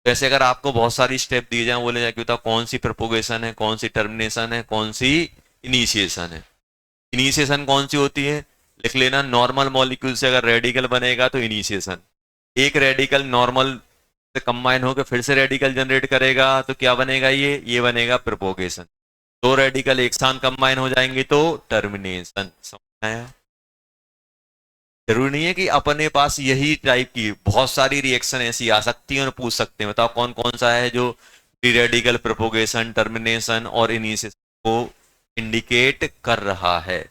वैसे अगर आपको बहुत सारी स्टेप दी जाए, बोले जाए कि बताओ कौन सी प्रोपोगेशन है, कौन सी टर्मिनेशन है, कौन सी इनिशिएशन है। इनिशिएशन कौन सी होती है? लिख लेना, नॉर्मल मॉलिक्यूल से अगर रेडिकल बनेगा तो इनिशिएशन। एक रेडिकल नॉर्मल से कंबाइन होकर फिर से रेडिकल जनरेट करेगा, तो क्या बनेगा? ये बनेगा प्रोपोगेशन। दो रेडिकल एक साथ कंबाइन हो जाएंगे तो टर्मिनेशन। समझ आया? जरूरी नहीं है कि अपने पास यही टाइप की, बहुत सारी रिएक्शन ऐसी आ सकती है और पूछ सकते हैं बताओ कौन कौन सा है जो फ्री रेडिकल, प्रोपोगेशन, टर्मिनेशन और इनिशिएशन को इंडिकेट कर रहा है।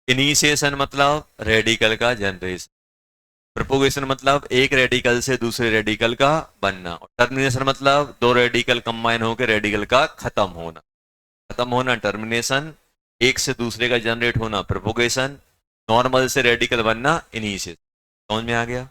इनिशिएशन मतलब रेडिकल का जनरेशन, प्रोपोगेशन मतलब एक रेडिकल से दूसरे रेडिकल का बनना, और टर्मिनेशन मतलब दो रेडिकल कंबाइन होकर रेडिकल का खत्म होना। खत्म होना टर्मिनेशन, एक से दूसरे का जनरेट होना प्रोपोगेशन, नॉर्मल से रेडिकल बनना इनिशिएशन। समझ में आ गया?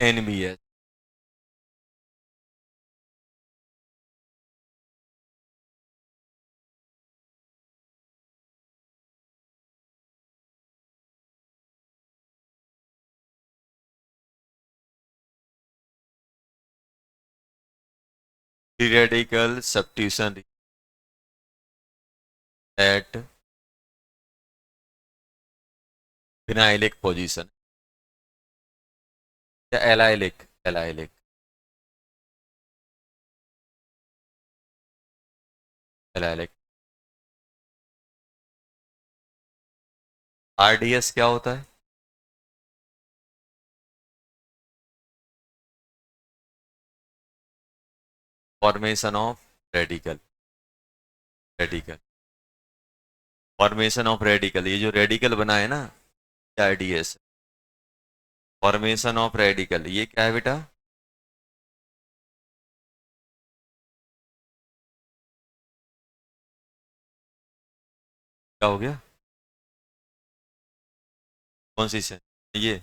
NBS. Free radical substitution at phenylic position, या एलाइलिक, एलाइलिक, एलाइलिक। आरडीएस क्या होता है? Formation of radical, radical, formation of radical, ये जो रेडिकल बना है ना, आरडीएस, फॉर्मेशन ऑफ रेडिकल, ये क्या है बेटा? क्या हो गया? कौन सी से? ये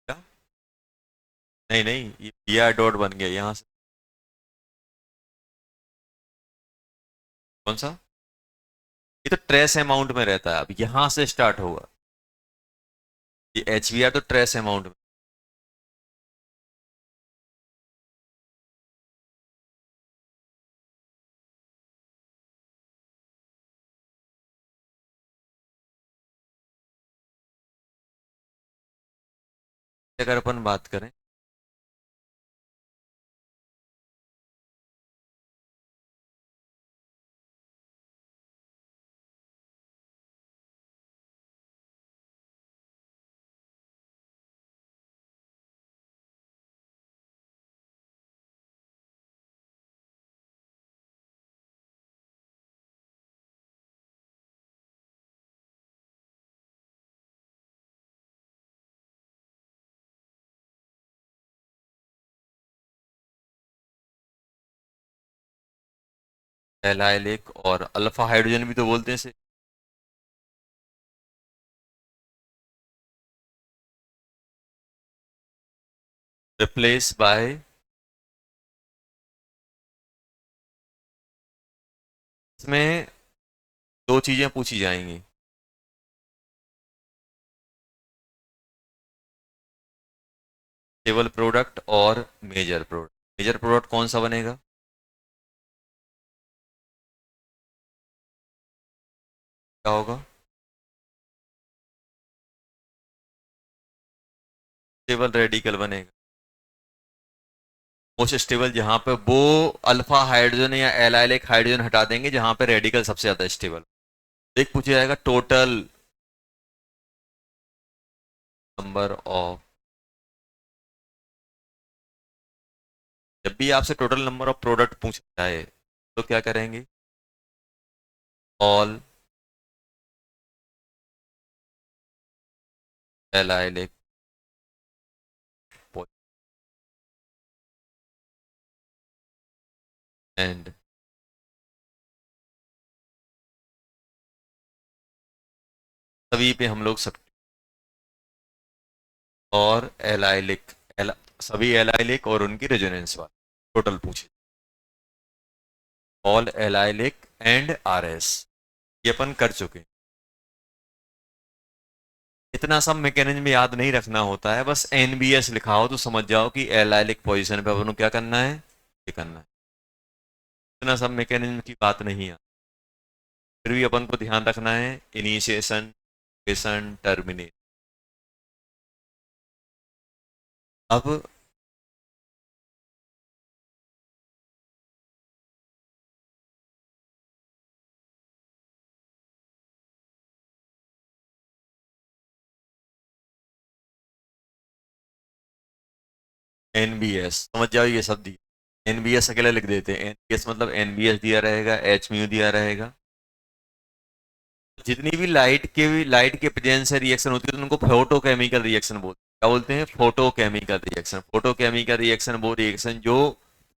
क्या? नहीं नहीं, ये पीआर डॉट बन गया यहाँ से। कौन सा? ये तो ट्रेस अमाउंट में रहता है, अब यहाँ से स्टार्ट होगा। ये एच वी आर तो ट्रेस अमाउंट में। अगर अपन बात करें, एलाइलिक और अल्फा हाइड्रोजन भी तो बोलते हैं इसे। रिप्लेस बाय, इसमें दो चीजें पूछी जाएंगी, टेबल प्रोडक्ट और मेजर प्रोडक्ट। मेजर प्रोडक्ट कौन सा बनेगा? क्या होगा? स्टेबल रेडिकल बनेगा। मोस्ट स्टेबल जहां पे वो अल्फा हाइड्रोजन या एलाइलिक हाइड्रोजन हटा देंगे जहां पे रेडिकल सबसे ज्यादा स्टेबल। एक पूछा जाएगा टोटल नंबर ऑफ, जब भी आपसे टोटल नंबर ऑफ प्रोडक्ट पूछा जाए तो क्या करेंगे? ऑल एलाइलिक एंड, सभी पे हम लोग सब, और एलाइलिक, सभी एलाइलिक और उनकी रेजोनेंस वाले टोटल पूछे। All allylic and R S, ये अपन कर चुके हैं। इतना सब मैकेनिज्म याद नहीं रखना होता है, बस एनबीएस लिखा हो तो समझ जाओ कि एलाइलिक पोजीशन पे अपन को क्या करना है, ये करना है। इतना सब मैकेनिज्म की बात नहीं है, फिर भी अपन को ध्यान रखना है इनिशिएशन, टर्मिनेट। अब एनबीएस समझ जाओ, ये सब दिया, एनबीएस अकेले लिख देते हैं। एनबीएस मतलब एनबीएस दिया रहेगा, एच म्यू दिया रहेगा। जितनी भी लाइट के प्रेजेंस से रिएक्शन होती है तो उनको फोटोकेमिकल रिएक्शन बोलते हैं। क्या बोलते हैं? Photochemical reaction. फोटोकेमिकल रिएक्शन वो रिएक्शन जो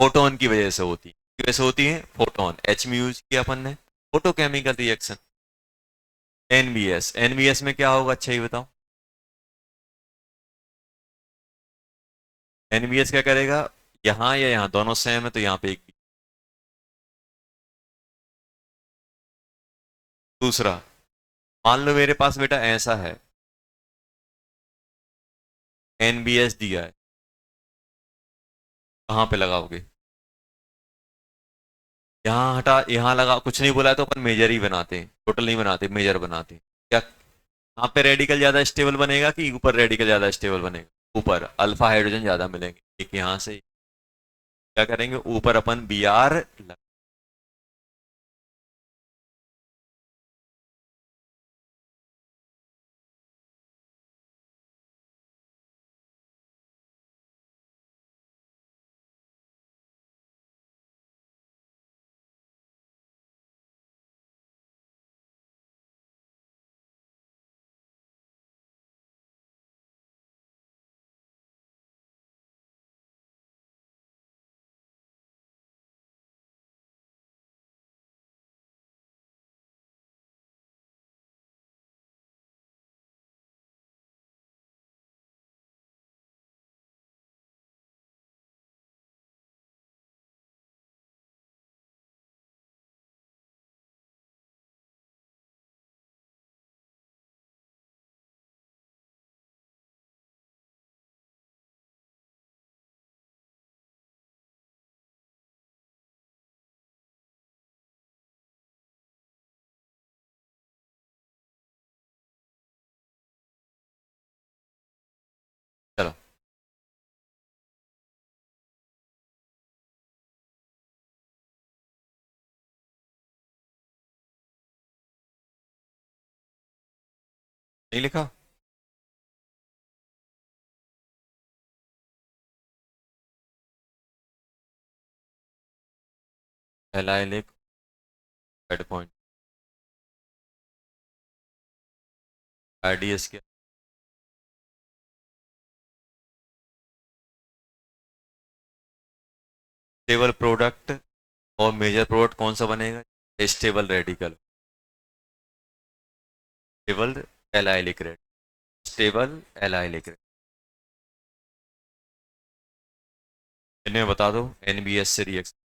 फोटोन की वजह से होती है, किस वजह से होती है? फोटोन। एच में यूज किया अपन ने, फोटोकेमिकल रिएक्शन। एनबीएस, एनबीएस में क्या होगा, अच्छा ही बताओ। एनबीएस क्या करेगा? यहाँ या यहाँ दोनों सेम है तो यहाँ पे एक भी। दूसरा, मान लो मेरे पास बेटा ऐसा है, एनबीएस दिया है, कहाँ पे लगाओगे? यहाँ हटा, यहाँ लगा, कुछ नहीं बोला है तो अपन मेजर ही बनाते हैं, टोटल नहीं बनाते, मेजर बनाते हैं। क्या यहाँ पे रेडिकल ज्यादा स्टेबल बनेगा कि ऊपर रेडिकल ज्यादा स्टेबल बनेगा? ऊपर अल्फा हाइड्रोजन ज्यादा मिलेंगे। एक यहाँ से क्या करेंगे, ऊपर अपन बी आर, चलो नहीं लिखा? एलाइलिक हेड पॉइंट, आरडीएस के स्टेबल प्रोडक्ट और मेजर प्रोडक्ट कौन सा बनेगा? Stable radical, stable allylic red, stable allylic red. इन्हें बता दो एनबीएस से रिएक्शन।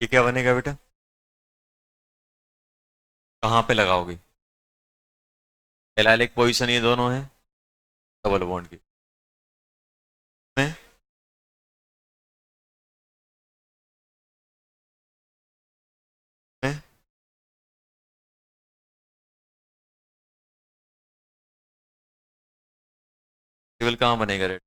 ये क्या बनेगा बेटा? कहाँ पे लगाओगे? एलाइलिक पोजीशन ये दोनों है डबल बॉन्ड की में। में केवल कहाँ बनेगा रेड?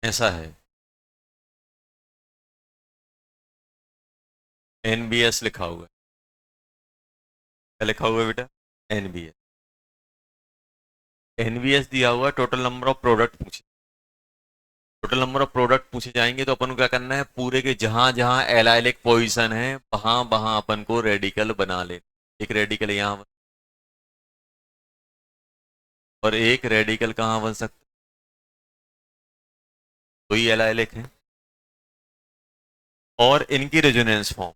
ऐसा है। एनबीएस लिखा हुआ है। क्या लिखा हुआ है बेटा? एनबीएस। एनबीएस दिया हुआ टोटल नंबर ऑफ प्रोडक्ट पूछे। टोटल नंबर ऑफ प्रोडक्ट पूछे जाएंगे तो अपन को क्या करना है, पूरे के जहां जहां एलाइलिक पोजीशन है वहां वहां अपन को रेडिकल बना ले। एक रेडिकल यहाँ और एक रेडिकल कहाँ बन सकता है? वही एलाइलिक है। और इनकी रेजोनेंस फॉर्म,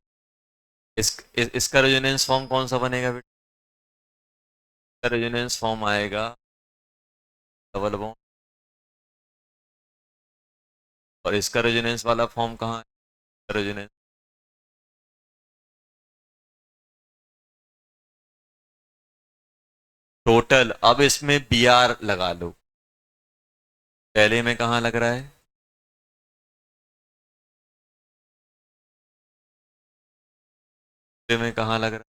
इसका रेजोनेंस फॉर्म कौन सा बनेगा बेटा? इसका रेजोनेंस फॉर्म आएगा डबल बॉन्ड। और इसका रेजोनेंस वाला फॉर्म कहाँ है? Resonance total. अब इसमें बी आर लगा लो। पहले में कहाँ लग रहा है? दूसरे में कहाँ लग रहा है?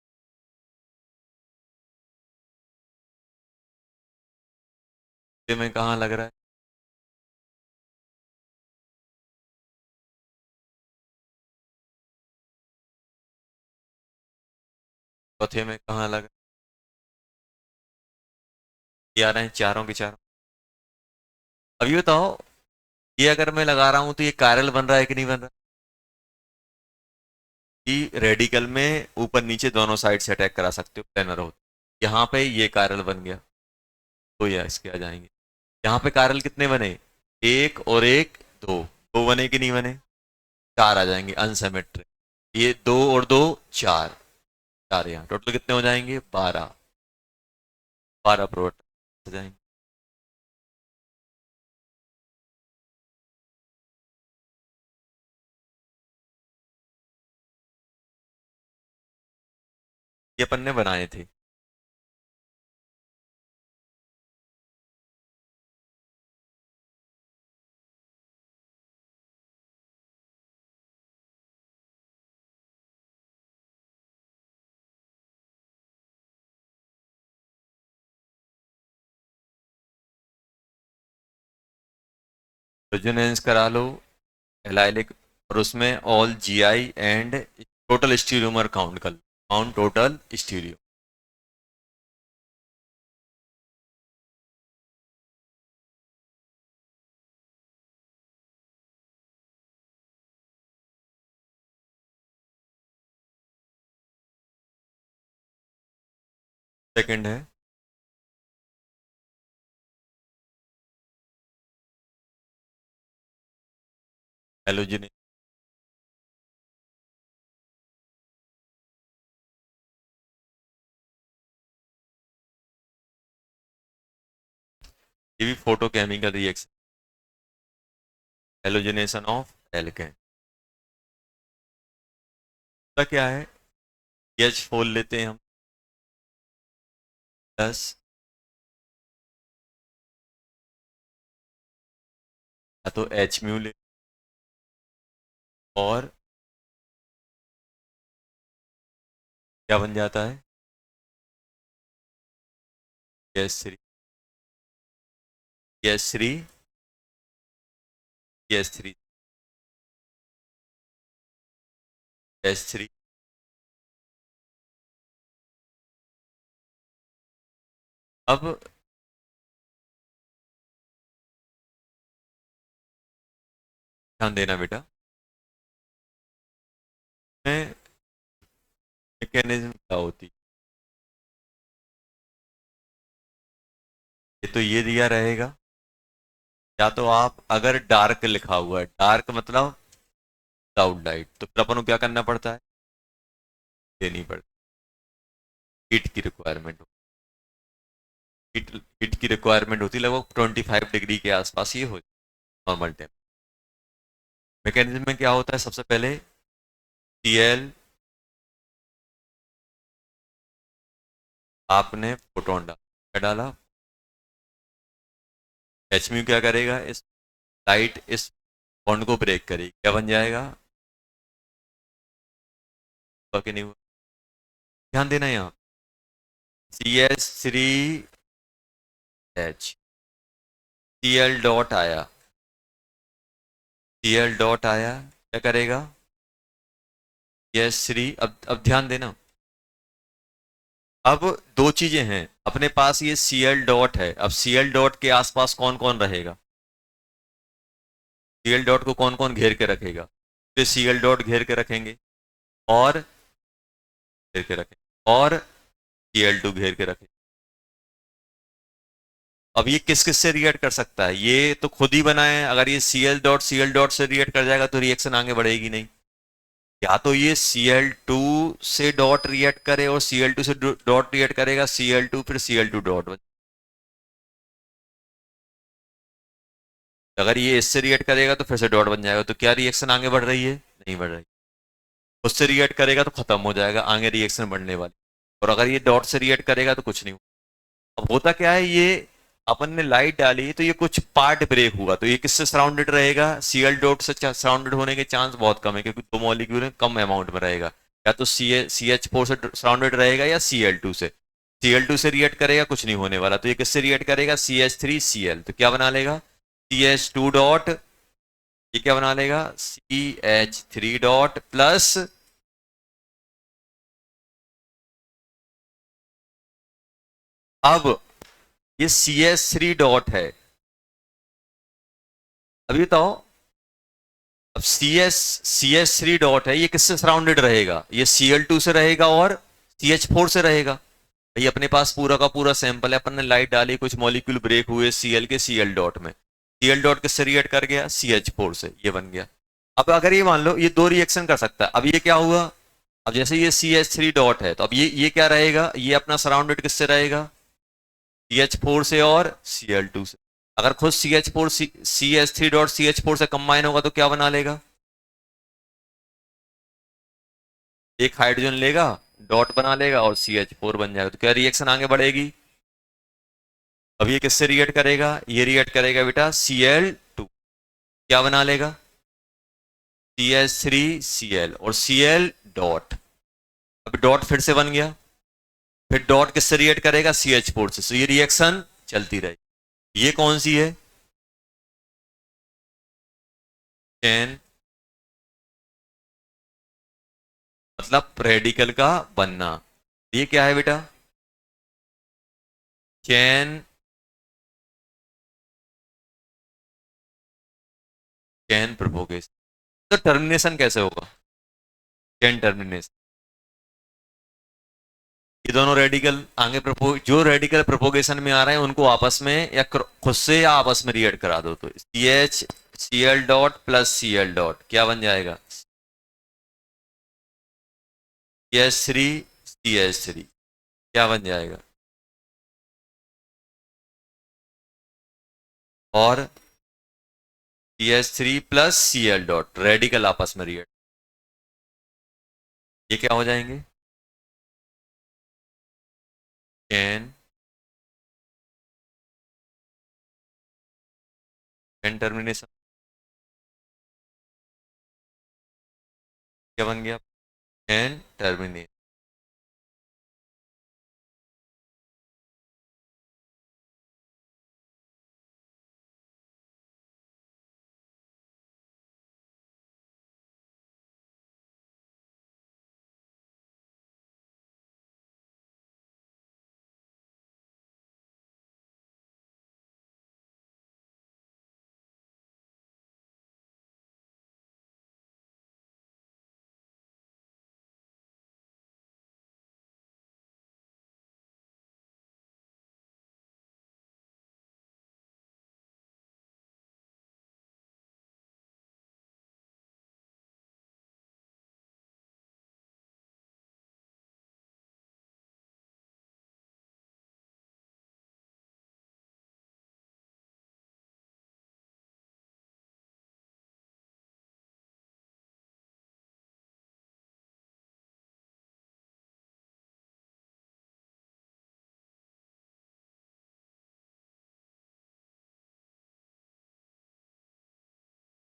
तीसरे में कहाँ लग रहा है? चौथे में कहाँ लग रहा है? ये आ रहे हैं चारों के चारों। अब ये बताओ, ये अगर मैं लगा रहा हूं तो ये कायरल बन रहा है कि नहीं बन रहा? कि रेडिकल में ऊपर नीचे दोनों साइड से अटैक करा सकते हो, प्लेनर हो। यहाँ पे ये कायरल बन गया तो या इसके आ जाएंगे। यहाँ पे कायरल कितने बने? एक और एक, दो। दो बने कि नहीं बने? चार आ जाएंगे अनसिमेट्रिक। ये दो और दो, चार। चार यहाँ टोटल कितने हो जाएंगे? 12। 12 प्रोडक्ट हो जाएंगे। ये अपन ने बनाए थे। रेजोनेंस करा लो एलाइलिक, और उसमें all GI and total stereomer count कर लो, काउंट टोटल स्टीरियो। सेकंड है हेलोजन, ये भी photochemical reaction, halogenation of alkane. तो क्या है, एच फोल लेते हैं हम प्लस, या तो एच म्यू ले, और क्या बन जाता है, S three, S three, S three, S three. अब ध्यान देना बेटा, मैकेनिज्म क्या होती, ये तो ये दिया रहेगा, या तो आप अगर डार्क लिखा हुआ है, डार्क मतलब विदाउट लाइट, तो फिर अपन को क्या करना पड़ता है, देनी पड़ती, हीट की रिक्वायरमेंट, हीट हीट की रिक्वायरमेंट होती है लगभग 25 डिग्री के आसपास, ये हो नॉर्मल टेम्प। मैकेनिज्म में क्या होता है, सबसे पहले सीएल, आपने फोटोन डाला, क्या डाला, एचम्यू क्या करेगा, इस लाइट इस बॉन्ड को ब्रेक करेगी, क्या बन जाएगा, कि नहीं हुआ? ध्यान देना यहाँ, CH3H, Cl डॉट आया, Cl डॉट आया, क्या करेगा, CH3, अब ध्यान देना, अब दो चीजें हैं अपने पास, ये Cl डॉट है, अब Cl डॉट के आसपास कौन कौन रहेगा, Cl डॉट को कौन कौन घेर के रखेगा, फिर Cl डॉट घेर के रखेंगे, और घेर के रखेंगे, और Cl2 घेर के रखेंगे। अब ये किस किस से रिएक्ट कर सकता है, ये तो खुद ही बना है, अगर ये Cl डॉट से रिएक्ट कर जाएगा तो रिएक्शन आगे बढ़ेगी नहीं, या तो ये Cl2 से डॉट रिएक्ट करे और Cl2 से डॉट रिएक्ट करेगा, Cl2 फिर Cl2 डॉट, अगर ये इससे रिएक्ट करेगा तो फिर से डॉट बन जाएगा, तो क्या रिएक्शन आगे बढ़ रही है, नहीं बढ़ रही, उससे रिएक्ट करेगा तो खत्म हो जाएगा आगे रिएक्शन बढ़ने वाली, और अगर ये डॉट से रिएक्ट करेगा तो कुछ नहीं। अब होता क्या है, ये अपन ने लाइट डाली तो ये कुछ पार्ट ब्रेक हुआ, तो ये किससे सराउंडेड रहेगा, Cl डॉट से सराउंडेड होने के चांस बहुत कम है, क्योंकि दो मॉलिक्यूल कम अमाउंट में रहेगा, या तो CH4 से सराउंडेड रहेगा या Cl2 से, Cl2 से रिएक्ट करेगा कुछ नहीं होने वाला, तो ये किससे रिएक्ट करेगा, CH3Cl, तो क्या बना लेगा, CH2 डॉट, ये क्या बना लेगा, CH3 डॉट प्लस, अब ये CH3 डॉट है, अभी बताओ, अब CH3 डॉट है, ये किससे सराउंडेड रहेगा, ये Cl2 से रहेगा और CH4 से रहेगा, भाई अपने पास पूरा का पूरा सैंपल है, अपन ने लाइट डाली, कुछ मॉलिक्यूल ब्रेक हुए Cl के Cl डॉट में, Cl डॉट किससे रिएक्ट कर गया, CH4 से, ये बन गया। अब अगर ये मान लो ये दो रिएक्शन कर सकता है, अब ये क्या हुआ, अब जैसे ये CH3 डॉट है, तो अब ये क्या रहेगा, ये अपना सराउंडेड किससे रहेगा, CH4 से और Cl2 से, अगर खुद CH4 CH3 डॉट CH4 से कंबाइन होगा तो क्या बना लेगा, एक हाइड्रोजन लेगा डॉट बना लेगा और CH4 बन जाएगा। तो क्या रिएक्शन आगे बढ़ेगी? अब ये किससे रिएक्ट करेगा? ये रिएक्ट करेगा बेटा Cl2, क्या बना लेगा? CH3Cl और Cl डॉट। अब डॉट फिर से बन गया, फिर डॉट किससे रिएक्ट करेगा? CH4 से। तो ये रिएक्शन चलती रहेगी। ये कौन सी है? चेन, मतलब रेडिकल का बनना। ये क्या है बेटा? Chain, chain propagation. तो टर्मिनेशन कैसे होगा? Chain termination. ये दोनों रेडिकल आगे जो रेडिकल प्रोपोगेशन में आ रहे हैं उनको आपस में या खुद से या आपस में रिएक्ट करा दो। तो CH Cl dot plus Cl dot क्या बन जाएगा? CH3 क्या बन जाएगा? और CH3 plus Cl dot radical आपस में रिएक्ट, ये क्या हो जाएंगे? Chain, chain termination. क्या बन गया? Chain termination.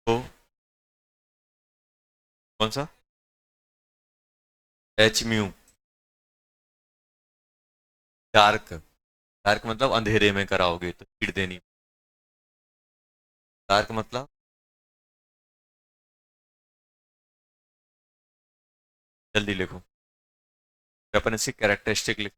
तो कौन सा? H mu. डार्क, डार्क मतलब अंधेरे में कराओगे तो हीट देनी। डार्क मतलब जल्दी लिखो, अपन इसकी कैरेक्टरिस्टिक लिख।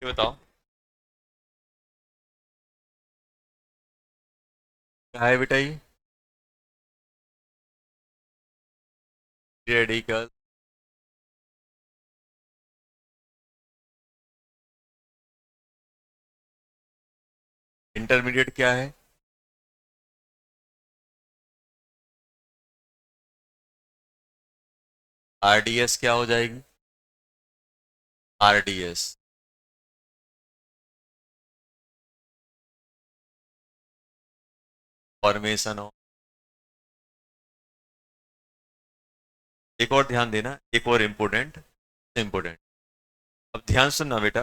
ये बताओ क्या है बेटा ये? रेडिकल इंटरमीडिएट क्या है? आरडीएस क्या हो जाएगी? RDS formation of. एक और ध्यान देना, एक और इम्पोर्टेंट इम्पोर्टेंट। अब ध्यान सुनना बेटा,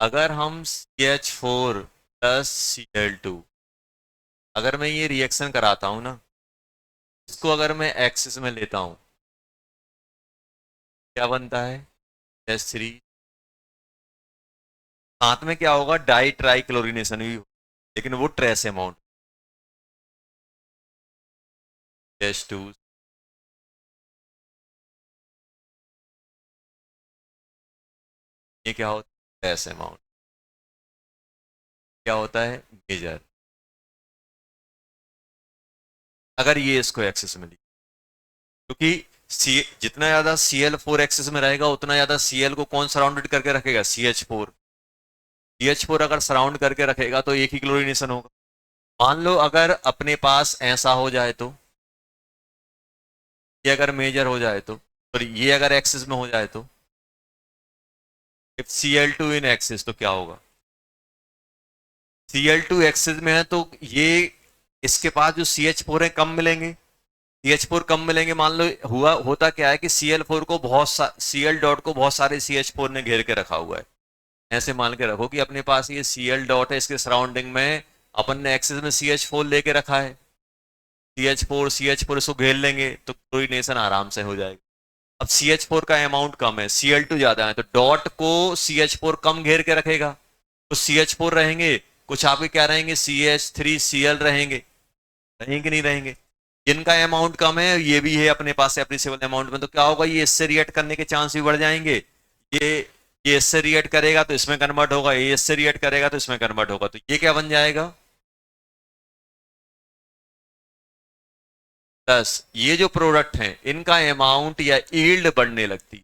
अगर हम CH4 + Cl2, अगर मैं ये रिएक्शन कराता हूं ना, इसको अगर मैं एक्सिस में लेता हूं, क्या बनता है? H3। साथ में क्या होगा? डाई ट्राई क्लोरिनेशन भी हो, लेकिन वो ट्रेस अमाउंट H2। ये क्या होता है? Trace amount. क्या होता है? मेजर। अगर ये इसको एक्सिस में, क्योंकि जितना ज्यादा Cl4 एक्सिस में रहेगा उतना ज्यादा Cl को कौन सराउंडेड करके रखेगा? CH4। CH4 अगर सराउंड करके रखेगा तो एक ही क्लोरीनेशन होगा। मान लो अगर अपने पास ऐसा हो जाए तो, ये अगर मेजर हो जाए तो, और ये अगर एक्सिस में हो जाए तो, इफ Cl2 इन एक्सिस तो क्या होगा? Cl2 एक्सिस में है तो ये इसके पास जो CH4 है कम मिलेंगे। CH4 कम मिलेंगे, मान लो हुआ होता क्या है कि Cl4 को Cl डॉट को बहुत सारे CH4 ने घेर के रखा हुआ है। ऐसे मान के रखो कि अपने पास ये Cl डॉट है, इसके सराउंडिंग में अपन ने एक्सिस में CH4 लेके रखा है। CH4 इसको घेर लेंगे तो क्लोरीनेशन आराम से हो जाएगा। अब CH4 का अमाउंट कम है, Cl2 ज्यादा है, तो डॉट को CH4 कम घेर के रखेगा। कुछ CH4 रहेंगे, कुछ आपके क्या रहेंगे? CH3Cl रहेंगे। रहेंगे कि नहीं रहेंगे? जिनका अमाउंट कम है, ये भी है अपने पास एप्रिसिएबल अमाउंट में, तो क्या होगा? ये इससे रिएक्ट करने के चांस भी बढ़ जाएंगे। ये ये इससे रिएक्ट करेगा तो इसमें कन्वर्ट होगा, ये इससे रिएक्ट करेगा तो इसमें कन्वर्ट होगा, तो ये क्या बन जाएगा? प्लस ये जो प्रोडक्ट हैं इनका अमाउंट या यील्ड बढ़ने लगती।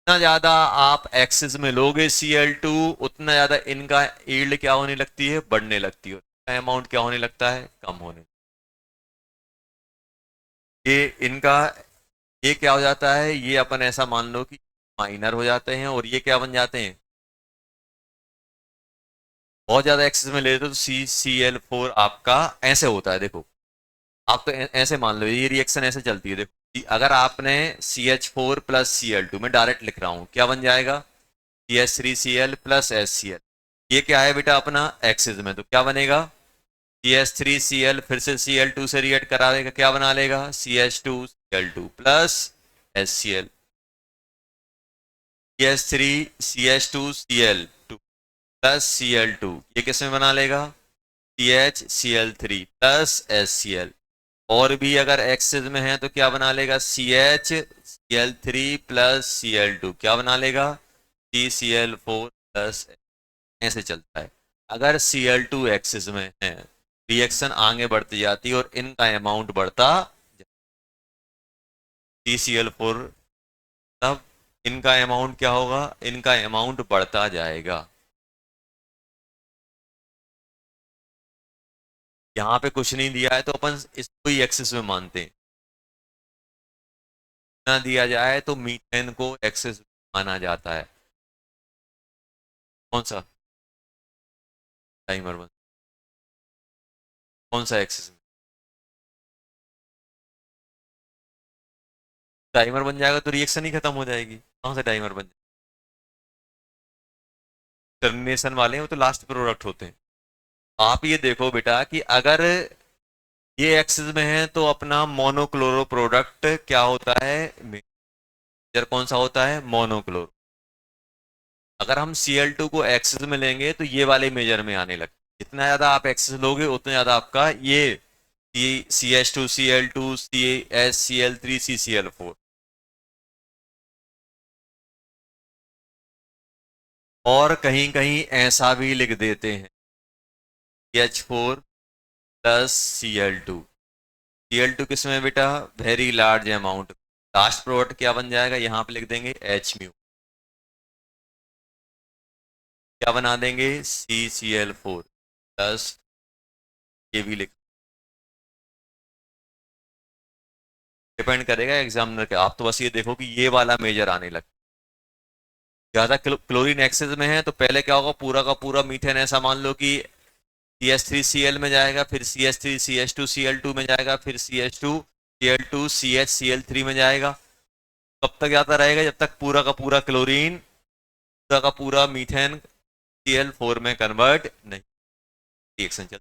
जितना ज्यादा आप एक्सिस में लोगे Cl2, उतना ज्यादा इनका यील्ड क्या होने लगती है? बढ़ने लगती है। अमाउंट क्या होने लगता है? कम होने। ये इनका, ये क्या हो जाता है? ये अपन ऐसा मान लो कि माइनर हो जाते हैं, और ये क्या बन जाते हैं? बहुत ज्यादा एक्सेस में लेते हो तो CCl4 आपका ऐसे होता है। देखो, आप तो ऐसे मान लो, ये रिएक्शन ऐसे चलती है। देखो अगर आपने CH4 + Cl2, में डायरेक्ट लिख रहा हूं, क्या बन जाएगा? CH3Cl + HCl। ये क्या है बेटा अपना? एक्सिस में, तो क्या बनेगा? CH3Cl फिर से Cl2 से रिएक्ट करा देगा, क्या बना लेगा? CH2Cl2 + HCl। CH3CH2Cl2 + Cl2, ये किस में बना लेगा? CHCl3 + HCl। और भी अगर एक्सिस में है तो क्या बना लेगा? CHCl3 + Cl2, क्या बना लेगा? CCl4 + ऐसे चलता है। अगर Cl2 एक्सिस में है, रिएक्शन आगे बढ़ती जाती है और इनका अमाउंट बढ़ता, CCl4, तब इनका अमाउंट क्या होगा? इनका अमाउंट बढ़ता जाएगा। यहाँ पे कुछ नहीं दिया है तो अपन इसको ही एक्सिस में मानते हैं। ना दिया जाए तो मीथेन को एक्सिस माना जाता है। कौन सा? Timer one. कौन सा एक्सिस में? टाइमर बन जाएगा तो रिएक्शन ही खत्म हो जाएगी। कौन सा टाइमर बन जाएगा? टर्मिनेशन वाले हैं वो तो लास्ट प्रोडक्ट होते हैं। आप ये देखो बेटा कि अगर ये एक्सिस में है तो अपना मोनोक्लोरो प्रोडक्ट क्या होता है? मेजर कौन सा होता है? मोनोक्लोरो। अगर हम Cl2 को एक्सिस में लेंगे तो ये वाले मेजर में आने लगते। जितना ज्यादा आप एक्सिस लोगे उतना ज्यादा आपका ये CH2Cl2 CHCl3 CCl4 और कहीं कहीं ऐसा भी लिख देते हैं CH4 प्लस Cl2 किस में बेटा, very large amount. Last product क्या बन जाएगा, यहां पे लिख देंगे H म्यू, क्या बना देंगे CCl4 प्लस, ये भी लिख, डिपेंड करेगा एग्जामिनर के। आप तो बस ये देखो कि ये वाला मेजर आने लगे। ज्यादा क्लोरीन एक्सेस में है तो पहले क्या होगा, पूरा का पूरा मीथेन ऐसा मान लो कि CH3Cl में जाएगा, फिर CH3CH2Cl2 में जाएगा, फिर CH2Cl2CHCl3 में जाएगा। कब तक जाता रहेगा, जब तक पूरा का पूरा क्लोरीन, पूरा का पूरा मीथेन Cl4 में कन्वर्ट नहीं, रिएक्शन चल।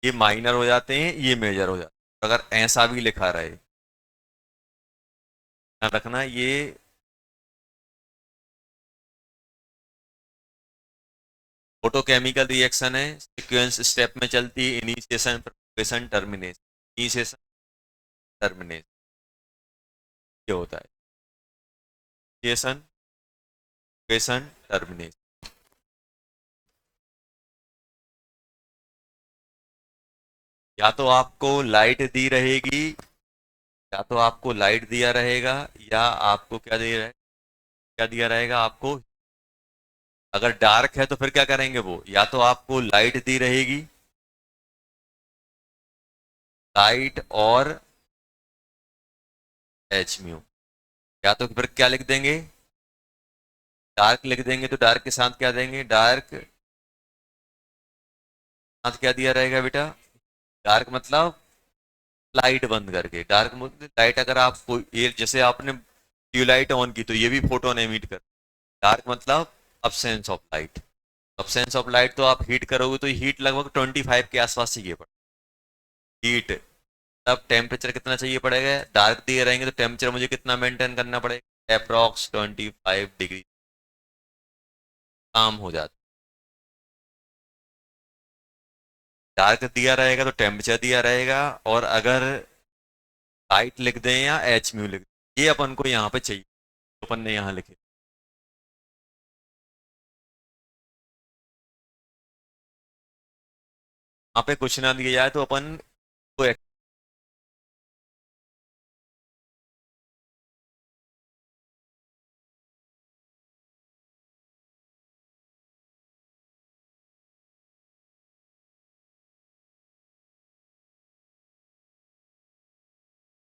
ये माइनर हो जाते हैं, ये मेजर हो जाते हैं। अगर ऐसा भी लिखा रहे, ध्यान रखना ये फोटोकेमिकल रिएक्शन है, सीक्वेंस स्टेप में चलती है, initiation propagation termination, initiation termination, ये होता है इनिशिएशन प्रोपेगेशन टर्मिनेशन। या तो आपको लाइट दी रहेगी, या तो आपको लाइट दिया रहेगा, या आपको क्या दे रहा है, क्या दिया रहेगा आपको। अगर डार्क है तो फिर क्या करेंगे वो, या तो आपको लाइट दी रहेगी, लाइट और एच म्यू, या तो फिर क्या लिख देंगे, डार्क लिख देंगे। तो डार्क के साथ क्या देंगे, डार्क के साथ क्या दिया रहेगा बेटा, डार्क मतलब लाइट बंद करके। डार्क मतलब लाइट, अगर आप कोई ये जैसे आपने ट्यूबलाइट ऑन की तो ये भी फोटोन एमिट कर। डार्क मतलब absence of light, absence of light, तो आप हीट करोगे तो हीट लगभग 25 के आसपास चाहिए पड़ेगा हीट। तब टेम्परेचर कितना चाहिए पड़ेगा, डार्क दिए रहेंगे तो टेम्परेचर मुझे कितना मेंटेन करना पड़ेगा, अप्रॉक्स 25 डिग्री, काम हो जाता। डार्क दिया रहेगा तो टेम्परेचर दिया रहेगा, और अगर लाइट लिख दें या एच म्यू लिख दें, ये अपन को यहाँ पे चाहिए, तो अपन ने यहाँ लिखे। यहाँ पे कुछ ना दिया जाए तो अपन